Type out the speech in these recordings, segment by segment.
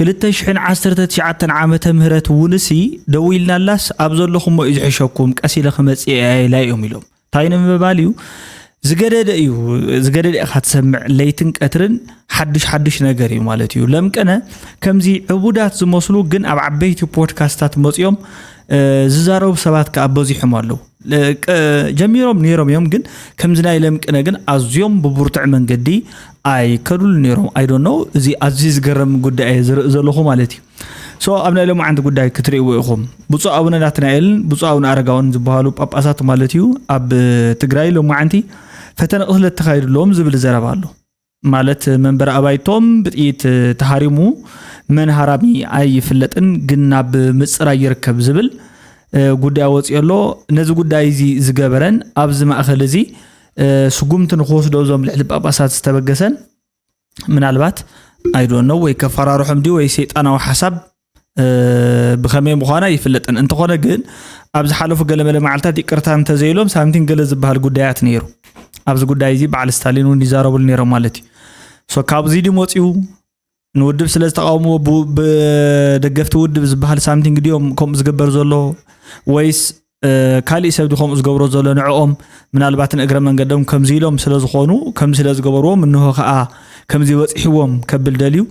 2019 ዓመተ ምህረት ውንሲ ደውይልናላስ ኣብ ዘለኹም ሞ ይዝሕሸኩም ቀሲለ ክመጽ ላይ እዮም ኢሎም ታይነ ምባልዩ ዝገደደ እዩ ዝገደደ ካትሰምዕ ለይትን ቀትርን ሓድሽ ነገር እዩ ማለት እዩ ለምቀነ ከምዚ ዕቡዳት ዝመስሉ ግን ኣብ ዓበይቲ ፖድካስታት መጽዮም ዝዛረቡ ሰባት ከአበዚሕም አለው ጀሚሮም ነይሮም እዮም ግን ከምዝናይ ለምቀነ ግን አዝዮም በቡርትዕ መንገዲ አይ ከዱል ነይሮም አይ ዶንት ኖ እዚ አዚዝ ገረም ጉዳይ ዘለኹ ማለት እዩ ሶ ኣብና ሎም አንድ ጉዳይ ክትሪእዎ ኢኹም ብፁዕ አቡነ ናትናኤልን ብፁዕ አቡነ አረጋውን ዝበሃሉ ጳጳሳት ማለት እዩ ኣብ ትግራይ ሎም አንቲ ፈተነ ቅትለት ተኻይድሎም ዝብል ዘረባ ኣሎ ማለት መንበር አባይቶም ብጥይት ተሃሪሙ መንሃራሚ አይፍለጥን ግን ኣብ ምጽራ ይርከብ ዝብል ጉዳይ ወጽየሎ ነዚ ጉዳይ እዚ ዝገበረን ኣብዝ ማእኸል እዚ ስጉምትን ኾስዶ ዞም ልዕል ጳጳሳት ዝተበገሰን ምናልባት አይ ዶንት ኖ ወይ ከፈራሩሕም ዲ ወይ ሰይጣናዊ ሐሳብ ብኸመይ ምዃና ይፍለጥን እንተኾነ ግን ኣብዚ ሓለፉ ገለመለ መዓልታት ይቅርታ እንተዘይሎም ሳምንቲን ገለ ዝበሃል ጉዳያት ነይሩ ኣብዚ ጉዳይ እዚ በዓል ስታሊን እውን ይዛረቡል ነይሮም ማለት እዩ ሶ ካብዚ ድሞጽዩ ንውድብ ስለ ዝተቃውሞ በደገፍቲ ውድብ ዝበሃል ሳምቲንግ ዲዮም ከም ዝገበር ዘሎ ወይስ ካሊ ሰብ ድኹም ዝገብሮ ዘሎ ንዕኦም ምናልባት እግረ መንገዶም ከምዚ ኢሎም ስለ ዝኾኑ ከምዚ ስለ ዝገበርዎም እንሆ ከዓ ከምዚ ወጽሕዎም ከብል ደልዩ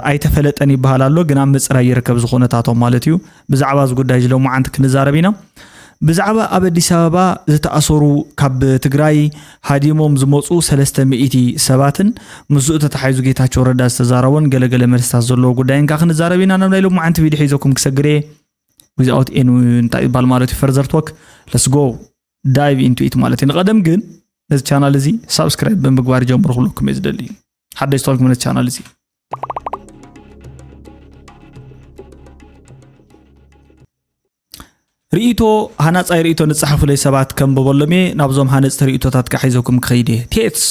ኣይተፈለጠን ይበሃል ኣሎ ግን ኣብ ምጽራ ይርከብ ዝኾነታቶም ማለት እዩ ብዛዕባ እዚ ጉዳይ ዝለው ማዓንት ክንዛረቢና ብዛዕባ ኣብ አዲስ አበባ ዝተኣሰሩ ካብ ትግራይ ሃዲሞም ዝመጹ 300 ሰባትን ምዙእ ተታሓይዙ ጌታቸው ረዳ ዝተዛረበን ገለገለ መልስታት ዘሎ ጉዳይን ካ ክንዛረቢና ናብ ናይሎም ማዓንት ቪዲዮ ሒዘኩም ክሰግሬ without any እንታይ ባል ማለት further talk let's go dive into it ማለት ንቀደም ግን እዚ ቻናል እዚ ሰብስክራይብ በመግባር ጀምሩ ሁሉኩም ይዝደሊ ሓደሽ ታልክ ምን ቻናል እዚ ሪኢቶ ሃናጻይ ሪኢቶ ንጽሐፉ ላይ ሰባት ከም በበለሜ ናብዞም ሃነጽ ሪኢቶታት ከሒዘኩም ከይዴ ቴትስ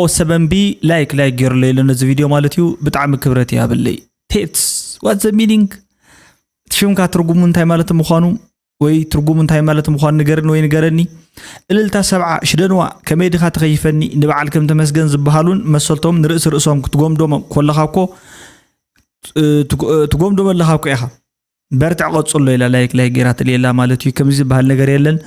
ኦ 7B ላይክ ገር ለይለ ነዚ ቪዲዮ ማለት እዩ ብጣዕሚ ክብረት ያብለይ ቴትስ what the meaning ትሽምካ ትርጉሙ እንታይ ማለት ምዃኑ ወይ ትርጉሙ እንታይ ማለት ምዃኑ ንገርን ወይ ንገረኒ እልልታ 70 ሽደንዋ ከመይ ድኻ ተኸይፈኒ ንበዓል ከም ተመስገን ዝበሃሉን መሰልቶም ንርእስ ርእሶም ክትጎምዶም ኮለኻኮ ትጎምዶም ለኻኮ ኢኻ برتع قصلو إلى لايك جرات اللي مالتي كم زي بهالنجار يلن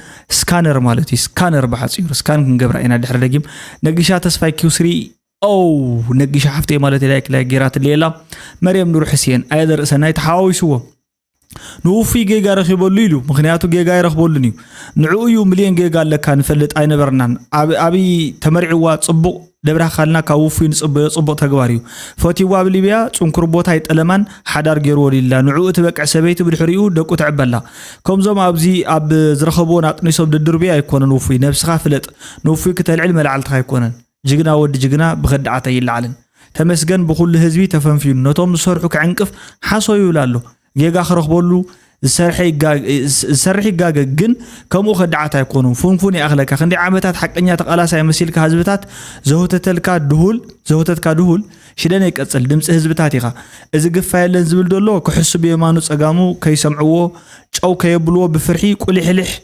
سكانر مالتي سكانر بحصير سكان كنجبر إنا دحر رجيم نجيشات أسفاي كيوسري أو نجيش حفتي مالتي لايك جرات اللي مريم نور حسين أيضا سنايت حاوي شو نوفي جيجا رخيبول ليلو مخنياتو جيجا رخبولني نعويو مليون جيجا اللي كان فلت أين برنان أبي تمرعوات صبو دبره خلنا كوفين صبو تجواريو فاتي واب ليبيا تنكربوت هاي الألمان حدار جرور الله نعوت تبقى عسبيته بالحريو دكو تعبلا كم زم أبزي أب زرخبون عطني صوب الدربية يكون نوفي نفس خافلت نوفي كتل علم العلت هيكونن جينا ود جينا بغد عتي العلن تمسجن بقول هزبي تفهم فيه نتوم صرحك عنكف حصو يولالو جيجا خرخ بولو السرحي جاجا جن كم خدعات يكونون فون أغلى كخندي عامتات حقنيا تقلاص يمثل كهزبتات زهوتة كدهول شدنك أتصل دمس هزبتاتها إذا قفايل لنزبل دولو كحس بيمانوس أقامو كي سمعوه أو كي يبلوه بفرحي كل حلح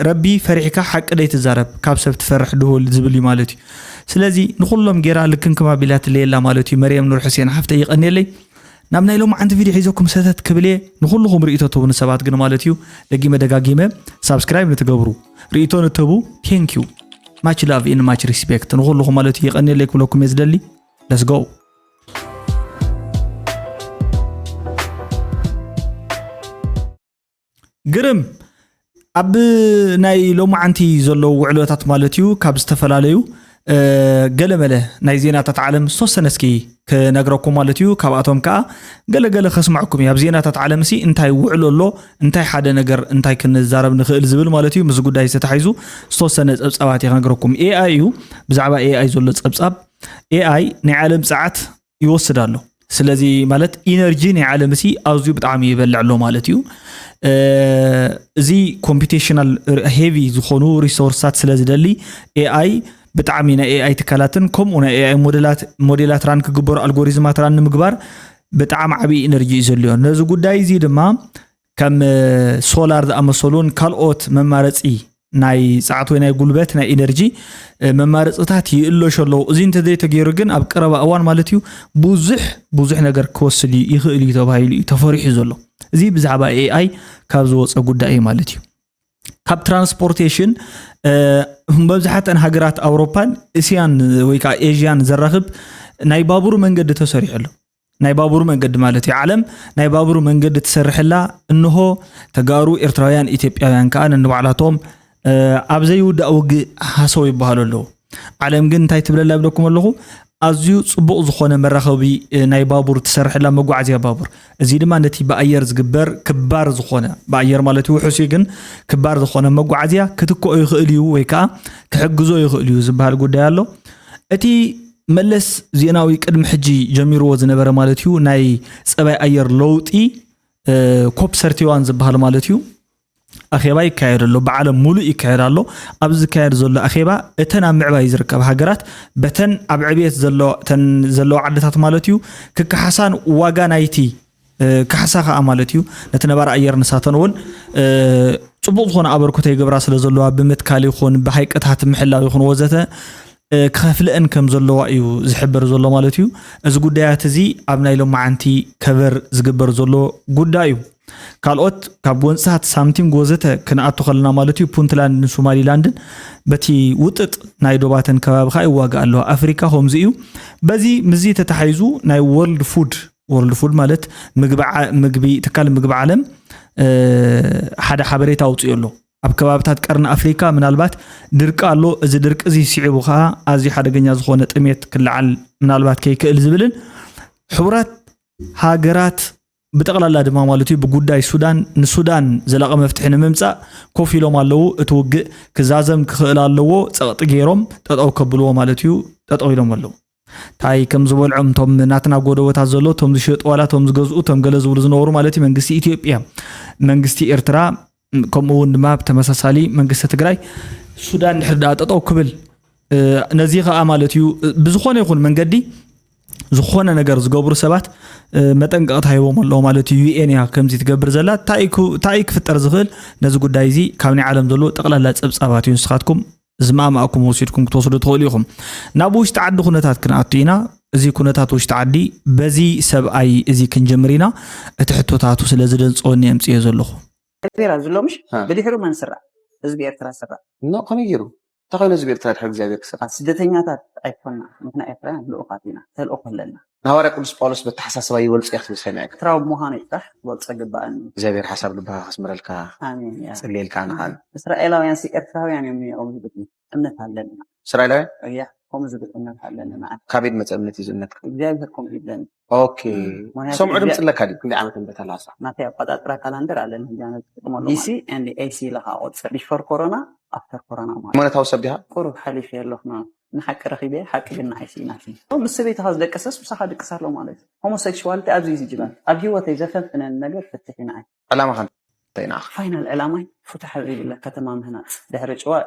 ربي فرحك حق ليت الزرب كابسب تفرح دهول زبلي مالتي سلازي نقولهم جرا لكن كما بلات الليلة مالتي مريم نور حسين حفتي يقني لي نامنا لهم عند فيديو حيزوكم ستات كبلي نخلهم رئيتو نسبات قنا مالتيو لقيمة دقاقيمة سبسكرايب نتقبرو رئيتو نتبو thank you much love and much respect نخلهم مالتيو يقني لكم لكم يزدلي let's go قرم أب ناي لهم عنتي زلو وعلوتات مالتيو كابز تفلاليو قلمله ناي زينات تعلم سوسنسكي كنقرأكم مالتيو كاباتهم كا قل خسمعكم يا بزينات تعلم سي انتاي وعلو له انتاي حدا نقر انتاي كنزارب نخيل زبل مالتيو مزقود داي ستحيزو سوسنس ابصاباتي نقرأكم AI بزعبا AI زول ابصاب AI نعلم ساعات يوصدالو سلازي مالت انرجي نعلم سي ازيو بطعم يبلع له مالتيو زي كومبيتيشنال هيفي زخونو ريسورسات سلازي دالي AI بتعامينا AI تكالاتن كم ونا AI موديلات ران كجبر الجوريزمات ران مجبر بتعام عبي إنرجي زليون نزوج دايزي دما كم سولار ذا أمسولون كالأوت ممارس ናይ ሰዓት ወይ ናይ ጉልበት ናይ ኢነርጂ መማረጽታት ይእሎሸሎ እዚ እንተ ደይ ተገይሩ ግን ኣብ ቀረባ እዋን ማለት እዩ ብዙሕ ነገር ክወስድ ይኽእል እዩ ተባሂሉ ተፈሪሑ ዘሎ እዚ ብዛዕባ AI ካብ ዝወፀ ጉዳይ ማለት እዩ ካብ ትራንስፖርቴሽን መብዛሕትአን ሃገራት ኣውሮፓን እስያን ወይ ከዓ ኤዥያን ዘራኽብ ናይ ባቡር መንገዲ ተሰሪሑ ኣሎ ናይ ባቡር መንገዲ ማለት እዩ ዓለም ናይ ባቡር መንገዲ ተሰርሕላ እንሆ ተጋሩ ኤርትራውያን ኢትዮጵያውያን ከዓ ንባዕላቶም ኣብ ዘይውዳእ ውግእ ሓሰው ይበሃሉ ኣለዉ ዓለም ግን እንታይ ትብለላ ብለኩም ኣለኹ ኣዝዩ ጽቡቕ ዝኾነ መራኸቢ ናይ ባቡር ተሰርሕላ መጓዓዝያ ባቡር እዚ ድማ ነቲ ብኣየር ዝግበር ክባር ዝኾነ ብኣየር ማለት ውሑስ ግን ክባር ዝኾነ መጓዓዝያ ክትከኦ ይኽእል እዩ ወይ ከዓ ክሕግዞ ይኽእል እዩ ዝበሃል ጉዳይ ኣሎ እቲ መለስ ዜናዊ ቅድሚ ሕጂ ጀሚርዎ ዝነበረ ማለት እዩ ናይ ጸባይ ኣየር ለውጢ ኮፕ 31 ዝበሃል ማለት እዩ ኣኼባ ይካየድ ኣሎ ብዓለም ሙሉእ ይካየድ ኣሎ ኣብዚ ዝካየድ ዘሎ ኣኼባ እተን ኣብ ምዕባይ ዝርከባ ሃገራት በተን ኣብ ዕብየት ዘለዎ ዓድታት ማለት እዩ ክከሓሳን ዋጋ ናይቲ ክሓሳ ከዓ ማለት እዩ ነቲ ነባር ኣየር ንሳተን እውን ጽቡቕ ዝኾነ ኣበርክቶ ይገብራ ስለ ዘለዋ ብምትካል ይኹን ብሃይቀታት ምሕላው ይኹን ወዘተ ክኸፍልአን ከም ዘለዋ እዩ ዝሕብር ዘሎ ማለት እዩ እዚ ጉዳያት እዚ ኣብ ናይ ሎማዓንቲ ከበር ዝግበር ዘሎ ጉዳይ እዩ ካልኦት ካብ ወንጻት ሳምቲንግ ወዘተ ክነኣቱ ከለና ማለት እዩ ፑንትላንድ ሶማሊላንድን በቲ ውጥጥ ናይ ዶባተን ከባቢ ኸ ይዋጋ ኣሎ ኣፍሪካ ከምዚ እዩ በዚ ምዚ ተተሓይዙ ናይ ወርልድ ፉድ ማለት ምግቢ ትካል ምግቢ ዓለም ሓደ ሓበሬታ ኣውፅኡ ኣሎ ኣብ ከባቢታት ቀርኒ ኣፍሪካ ምናልባት ድርቂ ኣሎ እዚ ድርቂ እዚ ሲዒቡ ኸዓ ኣዝዩ ሓደገኛ ዝኾነ ጥሜት ክልዓል ምናልባት ከይክእል ዝብልን ሕቡራት ሃገራት بتقلل دما مالتي بجوداي السودان زلاقة مفتحين ممسا كوفي لو مالو توجه كزازم كخلال لو تغيرهم تأو كبلو مالتيو تأو يلو مالو تاي كم زول عم توم ناتنا جودو وتعزلو توم زشوت ولا توم زجزو توم جلز ورزنورو مالتي منجستي إثيوبيا منجستي إرترا كمون ما بتمساسالي منجست تجري السودان حردات تأو كبل نزيغة مالتيو بزخونه يكون منجدي زخونه نجار زجبر سبات متنقط هايوم الله مالتي UN يا كم زيت جبر زلات تايك في الترزغل نزق الدايزي كوني عالم دلو تقلل لا تسبساباتي نسخاتكم زمام أكم وسيركم توصلوا تقوليهم نابوش تعدو خناتات كنعطينا زي كناتات وش تعدي بزي سبعي زي كنجمرينا تحطو تعطو سلازلن صوني أمسي يزلوه كثير زلو مش بدي حلو ما نسرع زبير ترى سرع لا كم يجرو تخيل زبير ترى حق زي بيكسر سدتنيا تات أيقنا مثنا إفران لوقاتنا تلقون لنا نهارك كل سبالس بتحسس باي ولس يختم سمعك تراو مهاني تح وتصقب بان زبير حسب لبها خسمر لك آمين يا سليل كان حال إسرائيل ويان سي إرتراو يعني أمي أو زبتني أمنت هالنا إسرائيل يا هم زبط أمنت هالنا معك كابيد مت أمنتي زنك جايبكم جدا أوكي سمع علم لك هذه كل عام كنت بتلاصق ما في قد أترى كالندر على الهجانة DC and the AC لها أوتسر before corona after corona ما نتوصل بها كورو حالي في اللحنا نحكي رخيبه حكي لنا عايسين ناسي بس بيت هذا دكسس بصح هذا كسر له مالك homosexuality ابزي جبان ابي وتيزفن ان النجر فتحنا عين علامه خن طينا فاينل علامه فتح الى كتمام هنا دهر جوا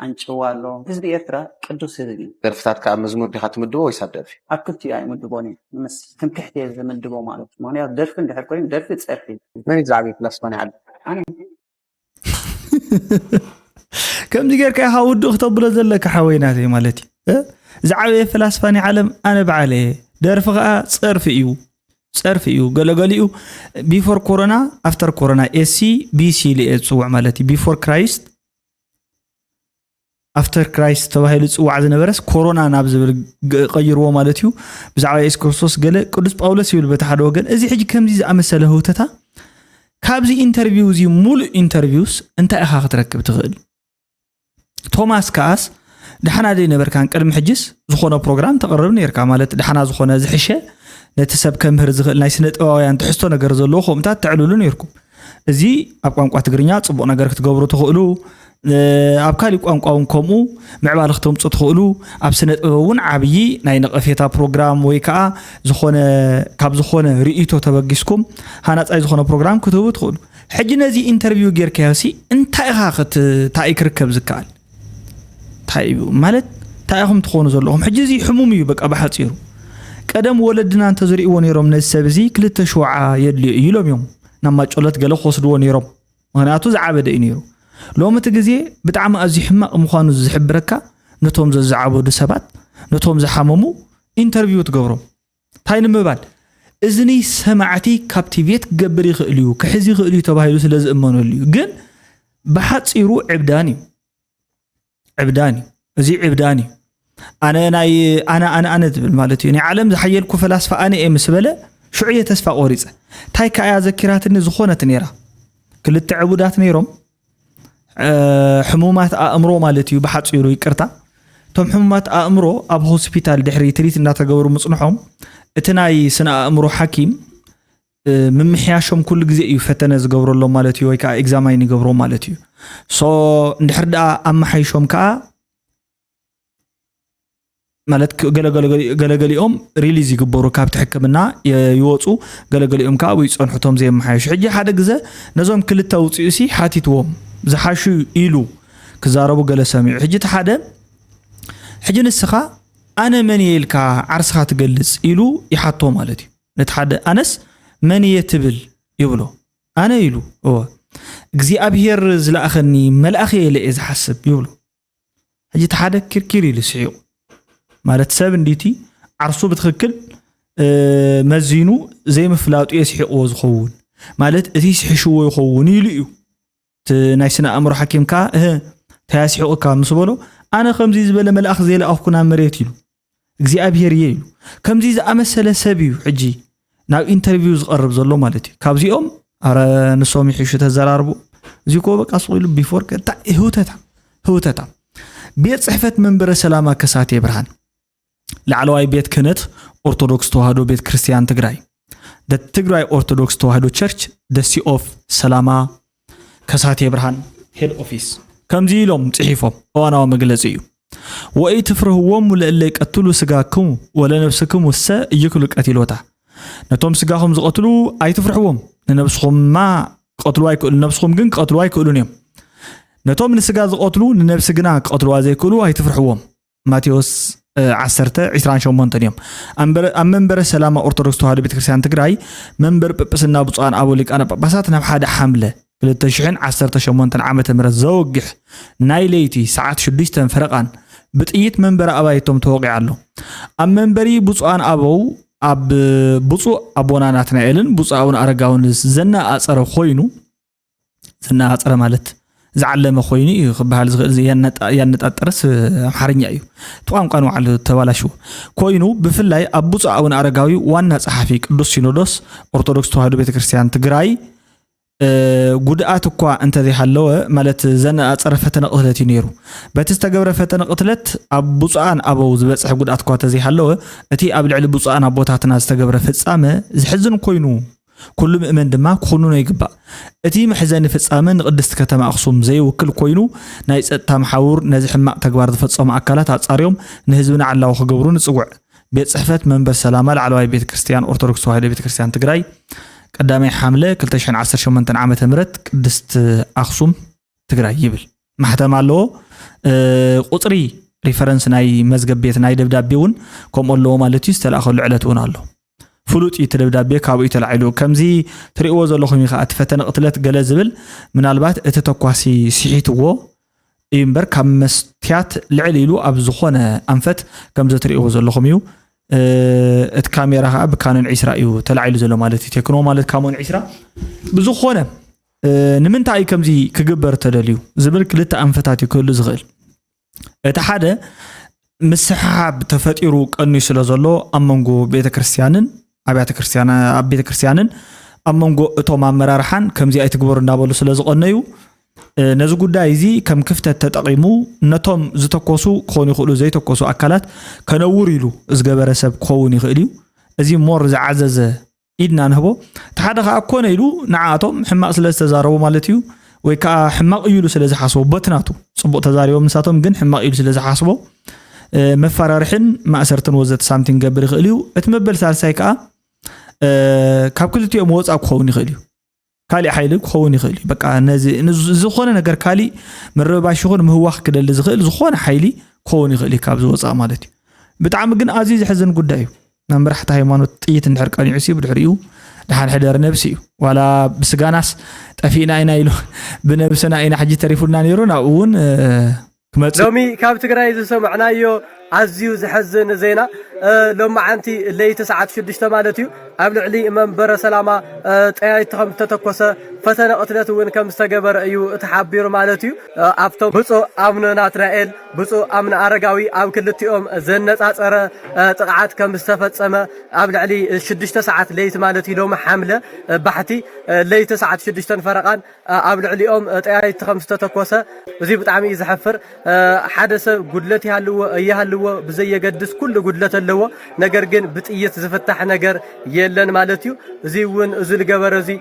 አንጨዋለሁ ህዝብ ኤርትራ ቅዱስ ህዝብ ደርፍታት ካብ መዝሙር ዲኻ ትምድቦ ወይ ሳብ ደርፊ አክልቲ አይ ምድቦኒ ምስ ትምክሕቲ ዘምድቦ ማለት ማንያ ደርፍ እንድሕር ኮይኑ ደርፊ ጽርፊ መን ይዛዕቢ ፕላስ ማን ይዓል አነ كم دقيقة كهاود اختبر زلك حويناتي مالتي زعبي فلسفاني عالم أنا بعليه درفقة صرف إيو قالوا before corona after corona AC BC اللي تسوع مالتي before Christ after Christ تواهي تسوع عزنا برس كورونا نابز غيروا مالتيو بزعبي إيس كريستوس قال قدس باولوس يقول بتحد وقال إذا حجي كم زي أمثله تتا كابزي انترفيوز مول انترفيوز أنت أخاك تركب تغل توماس كاس دحنا دي نبر كان قدم حجس زخونه بروجرام تقربنا يركع مالت دحنا زخونه زحشه نتسب كمهر زغل ناي سنه طوايان تحسو ነገር ዘሎ ኾምታት تعلولن يركم እዚ ኣብ ቋንቋ ትግርኛ ጽቡቕ ነገር ክትገብሩ ትኽእሉ ኣብ ካሊ ቋንቋውን ከምኡ ምዕባል ክትምጹ ትኽእሉ ኣብ ስነ ጥበብን ዓብይ ናይ ነቐፌታ ፕሮግራም ወይ ከዓ ዝኾነ ካብ ዝኾነ ርእይቶ ተበጊስኩም ሃናጻይ ዝኾነ ፕሮግራም ክትህቡ ትኽእሉ ሕጂ ነዚ ኢንተርቪው ጌርካያሲ እንታይ ኢኻ እንታይ ክርከብ ዝከኣል ታይቡ ማለት ታይኹም ትኾኑ ዘለኹም ሕጂ እዚ ሕሙም እዩ በቃ በሓጺሩ ቀደም ወለድና እንተ ዝርእዎ ነይሮም ነዚ ሰብ እዚ ክልተ ሸውዓ የድልዩ ኢሎም እዮም ናማ ጮለት ገለ ኾስድዎ ነይሮም ምክንያቱ ዝዓበደ እዩ ነይሩ لوم تجزي بتعم أزيحما مخانو زحبركا نتوم زعبو دسبات نتوم زحممو انترفيو تقبرو تاين مبال إذني سمعتي كابتيفيت قبري خليو كحزي خليو تباهيلو سلاز أمانو ليو جن بحط صيرو عبداني زي عبداني أنا تبل مالتي يعني عالم زحيلكو فلاسفة أنا إيه مسبلة شعية تسفى أوريزة تاي كايا ذكرات إني زخونة نيرا كل التعبدات نيروم حمومات أمرو مالتي بحط صيرو يكرتا توم حمومات أمرو أب هوسبيتال دحري تريت إنها تقورو مصنحهم اتناي سنة أمرو حكيم من محياشهم كل جزء يفتنا زقورو الله مالتي ويكا إكزامين يقورو مالتي سو نحرد أما حيشهم كا مالت قلقليهم ريليز يقبروا كاب تحكمنا يوصوا قلقليهم كا ويصنحتهم زي محيش حجي حدا جزء نزوم كل التوصيسي حاتيتهم زحاشو إيلو كزاربو قل سامي حجي تحدا حجي نسخة أنا مني الكا عرسخة تقلص إيلو يحطوا مالتي نتحدى أنس مني يتبل يبلو أنا إيلو هو جزي أبهر زلا أخني ملأخي اللي إذا حسب يبلو حجي تحدى كيركيري لسعيو مالت سابن ديتي عرسو بتخكل مزينو زي مفلاوت يسحقو زخون مالت إذا يسحشو يخون يليو تنايسنا أمر حكيم كا تيسحقو كا مصبولو أنا خمزي زبالة ملأخ زي لأفكنا مريتيلو جزي أبهر يلو كمزي زي أمسل سابيو حجي ناو انترفيوز قرب زلو مالتي كابزي أرى نصومي حيشو تزاراربو زي كوبك أصويلو بيفور كتا هو تتا بيت صحفة منبر سلامة كساتي برهان لعلواي بيت كنت أرثوذكس توهادو بيت كريستيان تجراي ده تجراي أرثوذكس توهادو تشرش ده سي أوف سلامة كساتي برهان هيد أوفيس كمزي لهم صحيفهم وأنا ومجلسيو وأي تفرهوهم ولا اللي قتلوا سجاكم ولا نفسكم والسا يأكلوا قتيلوتا نتوم سجاهم زقتلوا أي تفرحوهم نفسهم ما قتلوا يأكل نفسهم جن قتلوا يأكلونهم نتوم نسجا زقتلوا نفس جنا قتلوا زي كلوا أي تفرحوهم ماتيوس 10:28 تنيم منبر سلامة أرثوذكس توهادو بيت كريستيان تجراي منبر بسنا بصان أوليك أنا بساتنا بحدا حملة للتشحين 10:8 عامة مرة زوجح نايليتي ساعات 6 فرقان بتقيت منبر أبايتهم توقع له منبري بصان أبو أب بصو أبونا ناتنايلن بصو أبونا أرقاون زنا أصر خوينو زنا أصر مالت زعلم خويني بحال زي ينت أترس حرنيا أيو توام قانو على توالشو خوينو بفلاي أبوصو أبونا أرقاوي وانا صحفي قدس سينودوس أرثوذكس توهادو بيت كريستيان تجراي قدأت قوا أنت ذي حلوه مالت زنا أتصرف فتنة قتلتي نيرو بتستجبر فتنة قتلت أبوصان أبو زبص قدأت قوا تزي حلوه أتي أبل على بوصان أبوتاتنا استجبر فتسامة زحزن كوينو كل مؤمن دما كونو يقبأ أتي محزن فتسامة قدست كتما أخصم زي وكل كوينو نايس تامحور نزح ما تجبر فتسام أكلات هتصاريهم نهزونا على وخجبرون تسوع بيت صحفة منبر سلامة على بيت كريستيان أرثوذكس توهادو بيت كريستيان تجراي قدامي حملة كلتشان 10 عامة مرت قدست أخصم تجراي يبل محتمل له قطري ريفرنس ناي مزجب بيت ناي دبدابيون كم الله مالتي استلاخذ العلتون الله فلوت يتدبدابي كابو يتلعلو كمزي تريقو زلخم يخات فتن قتلت جلازبل من البات اتتقواسي سيحيتو يمبر كم مستيات العليلو أبزخونه أنفت كمزي تريقو زلخم يو الكاميرا بكانون عسرا ايو تلعيلو زلو مالتي تكنو مالت كامون عسرا بزخونه نمنتا اي كمزي كجبر تدليو زبل كلتا انفتاتي كل زغل اتا حدا مسحاب تفطيرو قني سلازلو امنغو بيت كريستيانن ابيات كريستيانن امنغو اتو مامرارحان كمزي اي تغبر እንዳበሉ ስለዝቆነዩ ነዚ ጉዳይ እዚ ከም ክፍተት ተጠቂሙ ነቶም ዝተኮሱ ኮን ይخلو ዘይተኮሱ አካላት ከነውር ኢሉ ዝገበረ ሰብ ኮውን ይخلዩ እዚ ሞር ዝዓዘዘ ኢድና ነህቦ ተሓደኻ ኮነ ኢሉ ንዓቶም ሕማቅ ስለተዛረቡ ማለት እዩ ወይ ከዓ ሕማቅ ኢሉ ስለዝሓስቡ በትናቱ ጽቡቅ ተዛሪቦም ንሳቶም ግን ሕማቅ ኢሉ ስለዝሓስቡ መፈራርሕን ማእሰርትን ወዘት ሳምቲንግ ገብር ይخلዩ እትመበል ሳልሳይ ከዓ ካብ ክልቲኦም ወጻእ ኮውን ይخلዩ كالي حيلك خوني خلي بقى زخونه ነገር ካሊ መረባሽ ይኹን ምህዋኽ ክደል ዝኽእል ዝኾነ ሓይሊ خوني خلي ካብ ዝወጻእ ማለት እዩ ብጣዕሚ ግን ኣዝዩ ዝሕዝን ጉዳይ እዩ ናምራሕታ ሃይማኖት ጥይት እንድሕር ቀኒዑ ሲ ብድሕሪኡ دحان حدر نفسي ولا بسغاناس طفينا اينا يلو بنفسنا اينا حجي تريفنا نيرون اون لومي كاب تግራይ ዝሰማዕናዮ ኣዝዩ ዝሕዝን ዜና ሎማ ዓንቲ ለይቲ ሰዓት 6 ማለት እዩ ኣብ ልዕሊ መንበረ ሰላማ ጠያይት ከም ተተኮሰ ፈተነ ቅትለት እውን ከም ዝተገበረ እዩ ተሓቢሩ ማለት እዩ ኣብቶም ብፁዕ ኣቡነ ናትናኤል ብፁዕ ኣቡነ ኣረጋዊ ኣብ ክልቲኦም ዘነጻጸረ ጥቅዓት ከም ዝተፈጸመ ኣብ ልዕሊ 6 ሰዓት ለይቲ ማለት እዩ ሎማ ሓምለ ባሕቲ ለይቲ ሰዓት 6 ፈረቓን ኣብ ልዕሊኦም ጠያይት ከም ዝተተኮሰ እዚ ብጣዕሚ ዝሕፍር ሓደ ሰብ ጉድለት ይሃልዎ ብዘየገድስ ኩሉ ጉድለት ኣለዎ ነገር ግን ብጥይት ዝፍታሕ ነገር የለን ማለት እዩ እዚ እውን እዚ ልገበረ እዚ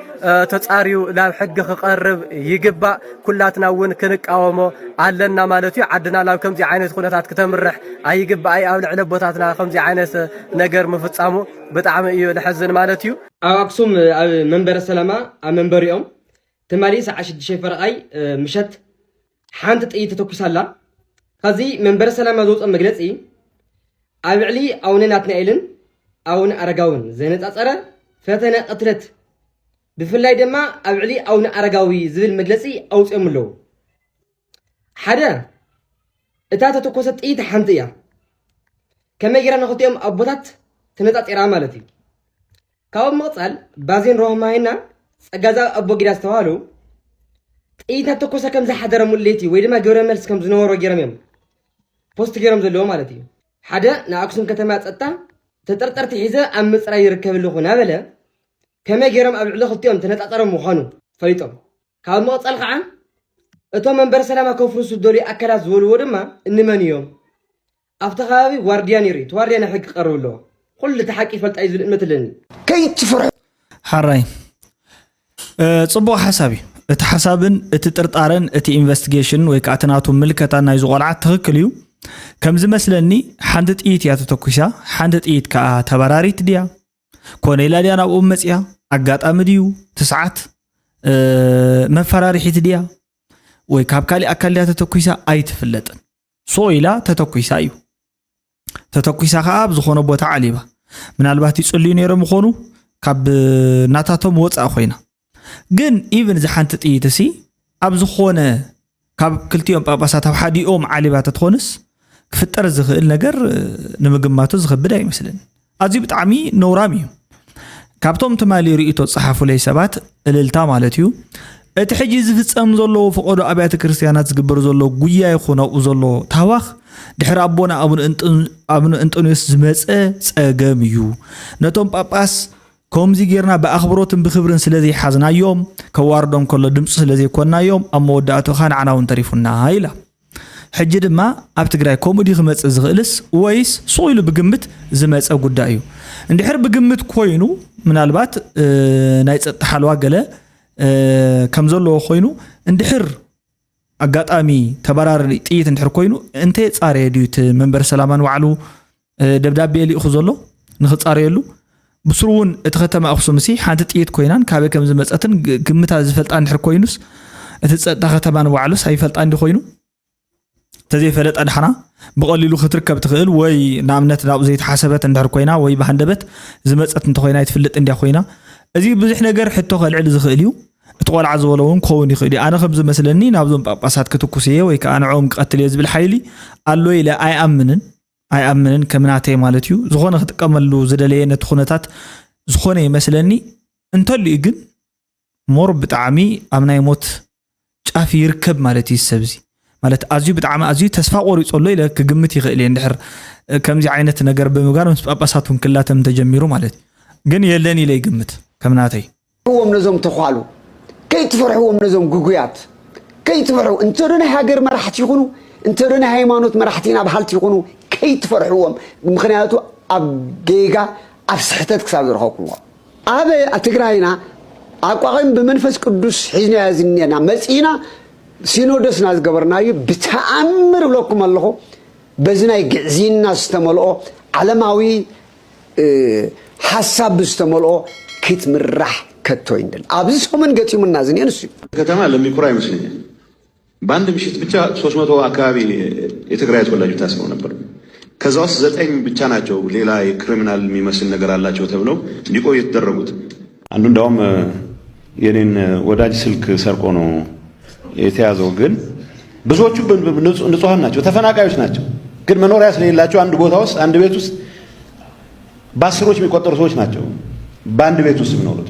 ተጻሪዩ ናብ ሕጊ ክቀርብ ይግባእ ኩላትና እውን ክንቃወሞ ኣለና ማለት እዩ ዓድና ናብ ከምዚ ዓይነት ኩነታት ክትምርሕ ኣይግባእ ኣብ ልዕሊ ቦታትና ከምዚ ዓይነት ነገር ምፍጻሙ ብጣዕሚ እዩ ልሕዝን ማለት እዩ ኣብ ኣክሱም ኣብ መንበረ ሰላማ ኣብ መንበሪኦም ተማሊ ሰዓት 6 ፈረቓይ ምሸት ሓንቲ ጥይት ተተኩሳላ ከዚ መንበረ ሰላማ ዝወፀ መግለጺ ኣብ ልዕሊ ኣቡነ ናትናኤልን ኣቡነ ኣረጋውን ዘነጻጸረ ፈተነ ቅትለት ብፍላይ ድማ ኣብ ልዕሊ ኣቡነ ኣረጋዊ ዝብል መግለጺ ኣውፅኦም ኣለዉ ሓደ እታ ተተኮሰት ጥይት ሓንቲ እያ ከመይ ጌራ ንኽልቲኦም ኣቦታት ተነጻጺራ ማለት እዩ ካብኦም መቕጻል ባዜን ሮህማይና ጸጋዛ ኣቦ ጊዳ ዝተባሃሉ ጥይት ተተኮሰ ከም ዝሓደረ ሙሌቲ ወይ ድማ ግብረ መልስ ከም ዝነበሮ ጌሮም እዮም ፖስት ጌሮም ዘለዎ ማለት እዩ ሓደ ንኣክሱም ከተማ ጸጥታ ተጠርጠርቲ ሒዘ ኣብ ምጽራይ ይርከብ ኣለኹ ናበለ ከመይ ጌሮም ኣብ ልዕሊ ክልቲኦም ተነጻጸሮም ምዃኑ ፈሊጦም ካብ መቕጻል ከዓ እቶም መንበረ ሰላማ ከፍርሱ ዝደልዩ ኣካላት ዝበልዎ ድማ እንመን እዮም ኣብቲ ከባቢ ዋርድያ ነይሩ እቲ ዋርድያ ናብ ሕጊ ቀርብ ኣለዎ ኩሉ እቲ ሓቂ ፈልጣ እዩ ዝብል እምነት ኣለኒ ከይትፍርሑ ሓራይ ጽቡቕ ሓሳብ እዩ እቲ ሓሳብን እቲ ጥርጣረን እቲ ኢንቨስቲጌሽን ወይ ከዓ ተናቱ ምልከታ ናይ ዝቆልዓት ትክክል እዩ ከም ዝመስለኒ ሓንቲ ጥይት እያ ተተኩሳ ሓንቲ ጥይት ከዓ ተበራሪት ድያ ኮነላ ድያ ናብኡ መፅያ ኣጋጣሚ ድዩ ትስዓት መፈራሪሒት ድያ ወይ ካብ ካሊ ኣካል ድያ ተተኩሳ ኣይትፍለጥን ሶ ኢላ ተተኩሳ እዩ ተተኩሳ ከዓ ኣብ ዝኾነ ቦታ ዓሊባ ምናልባት ይጽልዩ ነይሮም ምኾኑ ካብ ናታቶም ወፃእ ኮይና ግን ኢቭን ዝሓንቲ ጥይት እሲ ኣብ ዝኾነ ካብ ክልቲኦም ጳጳሳት ኣብ ሓዲኦም ዓሊባ ተትኾንስ ክፍጠር ዝኽእል ነገር ንምግማቱ ዝኽብድ ኣይመስልን ኣዝዩ ብጣዕሚ ነውራም እዩ ካብቶም ትማሊ ርእይቶ ጸሓፉ ለይ ሰባት እልልታ ማለት እዩ እቲ ሕጂ ዝፍጸም ዘሎ ፈቆዶ ኣብያተ ክርስቲያናት ዝግበር ዘሎ ጉያ ይኹን ኣብኡ ዘሎ ታዋኽ ድሕሪ ኣቦና ኣቡነ እንጦንዮስ ዝመፀ ጸገም እዩ ነቶም ጳጳስ ከምዚ ጌርና በኣኽብሮትን ብኽብርን ስለዚ ሓዝናዮም ከዋርዶም ከሎ ድምፂ ስለዚ ኮናዮም ኣብ መወዳእቱ ኻንዓናውን ተሪፉና ኢላ ሕጂ ድማ ኣብ ትግራይ ኮሜዲ ክመጽእ ዝኽእልስ ወይስ ሶይሉ ብግምት ዝመጸ ጉዳይ እዩ እንድሕር ብግምት ኮይኑ ምናልባት ናይ ጸጥታ ሓልዋ ገለ ከም ዘለዎ ኮይኑ እንድሕር ኣጋጣሚ ተበራሪ ጥይት እንድሕር ኮይኑ እንተ ጻርየ ድዩት መንበረ ሰላማን ዋዕሉ ደብዳቤ ሊእኹ ዘሎ ንኽጻርየሉ بسرون اتختم أخصم مسيح حانت تيت كوينان كابي كم زمتن قمتها زفلت عن حر كوينوس اتختمان وعلوس هاي فلت عندي خوينو تزي فلت عن حنا بقولي خطركب تخيل وي نعمنت ناب زيت حسبت عند حر كوينا وي بحندبت زمتن تخوينا يتفلت عندي خوينا ازي بزح نجر حتى خل عل زخيليو تقول عز ولون كوني خيلي انا خبز مثلني نابزم باباسات كتكوسيه وي كأنا عوم قتل يزبل حيلي قال له لا أي أمنن كمناتي مالتيو زخونة تكملوا زدلية نتخونتات زخونة مثلني انت اللي يجن مر بتعمي أمنا يموت شافي يركب مالتي السبزي مالت أزيو بتعمي أزيو تسفا وريس الله إلى كجمتي غيلين دحر كم زي عينة نجار بمجرد بساتهم كلها تم تجميرو مالتي جن يلني لي جمت كمناتي هو منظم تخالو كي تفرحوا منظم جوجيات كي تفرحوا انترنا هاجر ما راح تيكونوا انترنا هيمانوت ما راح تينا بحال تيكونوا كي تفرحوا مخنياتو اب جيجا اب صحتك كسابر هوكوا ابي اتغراينا اقاقم بمنفس قدوس حزنا يازنينا مسينا سينودس ناس غبرناي بتامر لكم الله بزنا يغزينا استملؤ علماوي حساب استملؤ كيت مرح كتو يندل ابز سومن غتي منازن ينسي ከተማ ለሚኩራ ይመስለኛል ባንድ ምሽት ብቻ 300 አካባቢ የትግራይ ተወላጆች ታስረው ነበር ከዛ ውስጥ 9 ብቻ ናቸው ሌላ የክሪሚናል የሚመስል ነገር አላቸው ተብለው እንዲቆዩ የተደረጉት አንዱ እንደውም የኔን ወዳጅ ስልክ ሰርቆ ነው የተያዘው። ግን ብዙዎቹ ንጹሃን ናቸው፣ ተፈናቃዮች ናቸው። ግን መኖሪያ ስለሌላቸው አንድ ቦታ ውስጥ አንድ ቤት ውስጥ በአስሮች የሚቆጠሩ ሰዎች ናቸው በአንድ ቤት ውስጥ የሚኖሩት።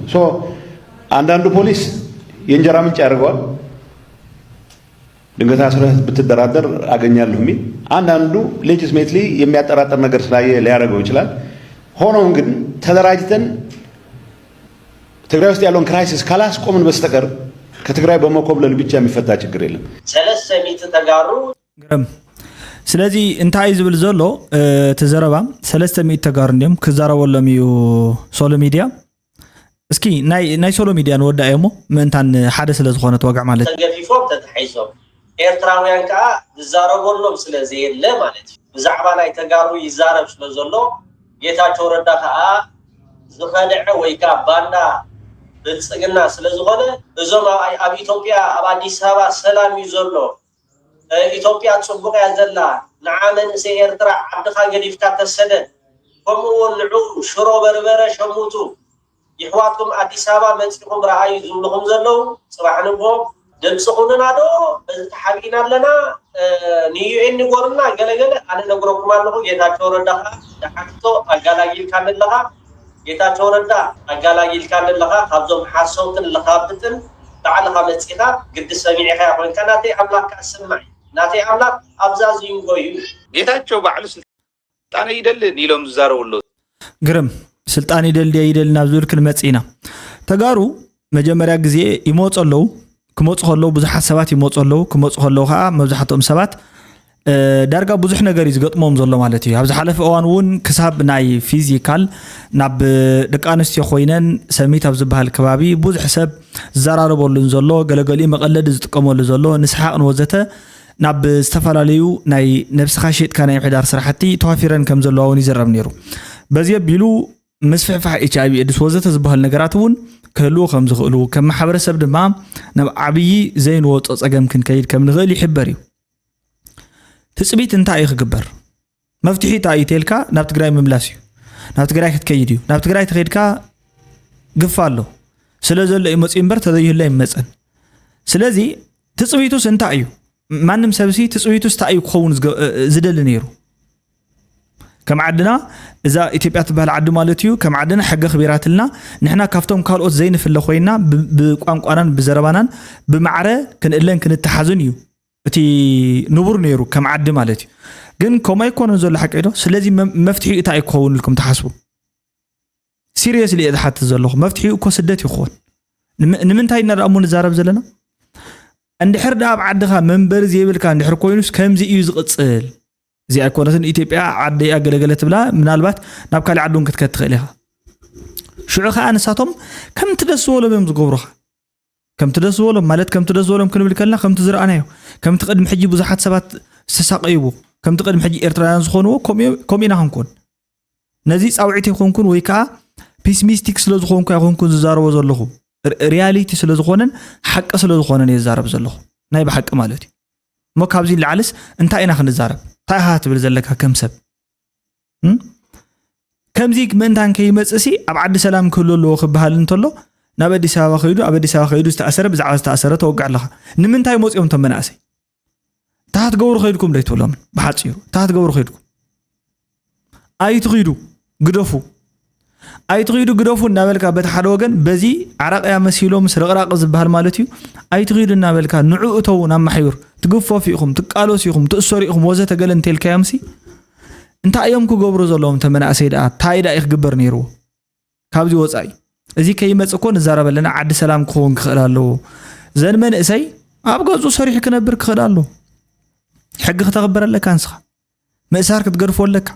አንዳንዱ ፖሊስ የእንጀራ ምንጭ ያደርገዋል፣ ድንገት አስረህ ብትደራደር አገኛለሁ የሚል። አንዳንዱ ሌጂስሜትሊ የሚያጠራጥር ነገር ስላየ ሊያደርገው ይችላል። ሆኖም ግን ተደራጅተን ትግራይ ውስጥ ያለውን ክራይሲስ ካላስቆምን በስተቀር ከትግራይ በመኮብለል ብቻ የሚፈታ ችግር የለም። ሰለስተ ሚት ተጋሩ ስለዚህ እንታይ ዝብል ዘሎ ተዘረባ 300 ተጋሩ እንዲም ክዛረበሎም እዩ ሶሎ ሚዲያ። እስኪ ናይ ሶሎ ሚዲያ ንወዳእየሞ ምእንታን ሓደ ስለ ዝኾነ ተወጋዕ ማለት ተገፊፎም ተተሓይሶም ኤርትራውያን ከዓ ዝዛረበሎም ስለዘየለ ማለት እዩ። ብዛዕባ ናይ ተጋሩ ይዛረብ ስለ ዘሎ ጌታቸው ረዳ ከዓ ዝኸልዐ ወይ ከዓ ባንዳ ብልፅግና ስለ ዝኾነ እዞም ኣብ ኢትዮጵያ ኣብ አዲስ አበባ ሰላም እዩ ዘሎ ኢትዮጵያ ጽቡቅ ያዘላ ንዓመንእሰ ኤርትራ ዓድኻ ገዲፍካ ተሰደድ ከምኡውን ንዑ ሽሮ በርበረ ሸሙቱ ይሕዋትኩም አዲስ አበባ መፅኹም ረኣዩ ዝብልኹም ዘለው ጽባሕ ንጎ ድምፂ ኹንና ዶ ተሓቢና ኣለና ንዩኤን ንጎርና ገለገለ ኣነ ነግረኩም ኣለኹ። ጌታቸው ረዳ ዳሓትቶ ኣጋላጊልካ ኣለኻ ጌታቸው ረዳ ኣጋላጊልካ ኣለኻ ካብዞም ሓሰውትን ለኻብትን ባዕልኻ መፅኻ ግዲ ሰሚዕኻ ኮይንካ ናተይ ኣምላክካ ስማዕ ናተይ ኣምላክ ኣብዛዝ ይንጎዩ ጌታቸው ባዕሉ ስልጣን ይደልን ኢሎም ዝዛረብሉ ግርም ስልጣን ይደል ናብ ዝብል ክንመጽኢና ተጋሩ መጀመርያ ግዜ ይሞጽ ኣለው ክሞጽ ከለው ብዙሓት ሰባት ይሞጽ ኣለው ክሞጽ ከለው ከዓ መብዛሕትኦም ሰባት ዳርጋ ብዙሕ ነገር ይዝገጥሞም ዘሎ ማለት እዩ። ኣብ ዝሓለፈ እዋን እውን ክሳብ ናይ ፊዚካል ናብ ደቂ ኣንስትዮ ኮይነን ሰሚት ኣብ ዝበሃል ከባቢ ብዙሕ ሰብ ዝዘራረበሉን ዘሎ ገለገሊ መቐለዲ ዝጥቀመሉ ዘሎ ንስሓቅ ንወዘተ ናብ ዝተፈላለዩ ናይ ነብስኻ ሸጥካ ናይ ምሕዳር ስራሕቲ ተዋፊረን ከም ዘለዎ እውን ይዘረብ ነይሩ። በዚ ኣቢሉ ምስፍሕፋሕ HIV ኤድስ ወዘተ ዝበሃል ነገራት እውን ክህልዎ ከም ዝኽእሉ ከም ማሕበረሰብ ድማ ናብ ዓብዪ ዘይንወፆ ፀገም ክንከይድ ከም ንኽእል ይሕበር እዩ። ትፅቢት እንታይ እዩ ክግበር መፍትሒ እንታይ እዩ ተልካ ናብ ትግራይ ምምላስ እዩ። ናብ ትግራይ ክትከይድ እዩ። ናብ ትግራይ ትኸይድካ ግፋ ኣሎ ስለ ዘሎ እዩ መፂኡ እምበር ተዘይህላ ይመፀን። ስለዚ ትፅቢቱስ እንታይ እዩ? ማንም ሰብሲ ትፅቢቱስ እንታይ እዩ ክኸውን ዝደሊ ነይሩ? ከም ዓድና እዛ ኢትዮጵያ ትበሃል ዓዲ ማለት እዩ ከም ዓድና ሕጊ ክቢራትልና ንሕና ካብቶም ካልኦት ዘይንፍለ ኮይና ብቋንቋናን ብዘረባናን ብማዕረ ክንእለን ክንተሓዝን እዩ እቲ ንቡር ነይሩ ከም ዓዲ ማለት እዩ። ግን ከምኡ ኣይኮነን ዘሎ ሓቂ ዶ? ስለዚ መፍትሒኡ እንታይ ክኸውን ኢልኩም ትሓስቡ? ሲሪየስሊ እየ ዝሓትት ዘለኹ። መፍትሒኡ እኮ ስደት ይኸውን። ንምንታይ ኢና ደኣ እሞ ንዛረብ ዘለና? እንድሕር ዳ ኣብ ዓድኻ መንበሪ ዘይብልካ እንድሕር ኮይኑስ ከምዚ እዩ ዝቕፅል እዚ ኣይኮነትን ኢትዮጵያ ዓዲ ኣገለገለ ትብላ ምናልባት ናብ ካልእ ዓዲ እውን ክትከድ ትኽእል ኢኻ። ሽዑ ከዓ ንሳቶም ከምቲ ደስ ዝበሎም እዮም ዝገብሩኻ ከምቲ ደስ ዝበሎም ማለት ከምቲ ደስ ዝበሎም ክንብል ከለና ከምቲ ዝረኣናዮ ከምቲ ቅድሚ ሕጂ ብዙሓት ሰባት ዝተሳቀይዎ ከምቲ ቅድሚ ሕጂ ኤርትራውያን ዝኾንዎ ከምኡ ኢና ክንኮን ነዚ ፃውዒት ይኾንኩን ወይ ከዓ ፒስሚስቲክ ስለ ዝኾንኩ ኣይኮንኩን ዝዛረቦ ዘለኹ ሪያሊቲ ስለ ዝኾነን ሓቂ ስለ ዝኾነን እየ ዝዛረብ ዘለኹ ናይ ብሓቂ ማለት እዩ። እሞ ካብዚ ላዕልስ እንታይ ኢና ክንዛረብ? እንታይ ኢኻ ትብል ዘለካ ከም ሰብ ከምዚ ምእንታን ከይመፅሲ ኣብ ዓዲ ሰላም ክህሉ ኣለዎ ክበሃል እንተሎ ናብ አዲስ አበባ ኸይዱ ኣብ አዲስ አበባ ኸይዱ ዝተኣሰረ ብዛዕባ ዝተኣሰረ ተወግዕ ኣለኻ። ንምንታይ መፅኦም ቶም መናእሰይ ታሃት ገብሩ ኸይድኩም ዶ ይትብሎም ብሓፂሩ ታሃት ገብሩ ኸይድኩም ኣይትኺዱ ግደፉ ኣይትኺዱ ግደፉ እናበልካ በቲ ሓደ ወገን በዚ ዓራቅያ መሲሎም ስርቕራቕ ዝበሃል ማለት እዩ ኣይትኺዱ እናበልካ ንዑ እተው ናብ ማሕዩር ትግፈፉ ኢኹም ትቃለሱ ኢኹም ትእሰሩ ኢኹም ወዘተ ገለ እንተልካ ያምሲ እንታይ እዮም ክገብሩ ዘለዎም ተመናእሰይ ደኣ እንታይ ዳ ይክግበር ነይርዎ ካብዚ ወፃኢ እዚ ከይመጽእ እኮ ንዛረብ ኣለና ዓዲ ሰላም ክኸውን ክኽእል ኣለዎ። ዘን መንእሰይ ኣብ ገጹ ሰሪሕ ክነብር ክኽእል ኣለዎ። ሕጊ ክተኽበር ኣለካ ንስኻ ምእሳር ክትገድፎ ኣለካ።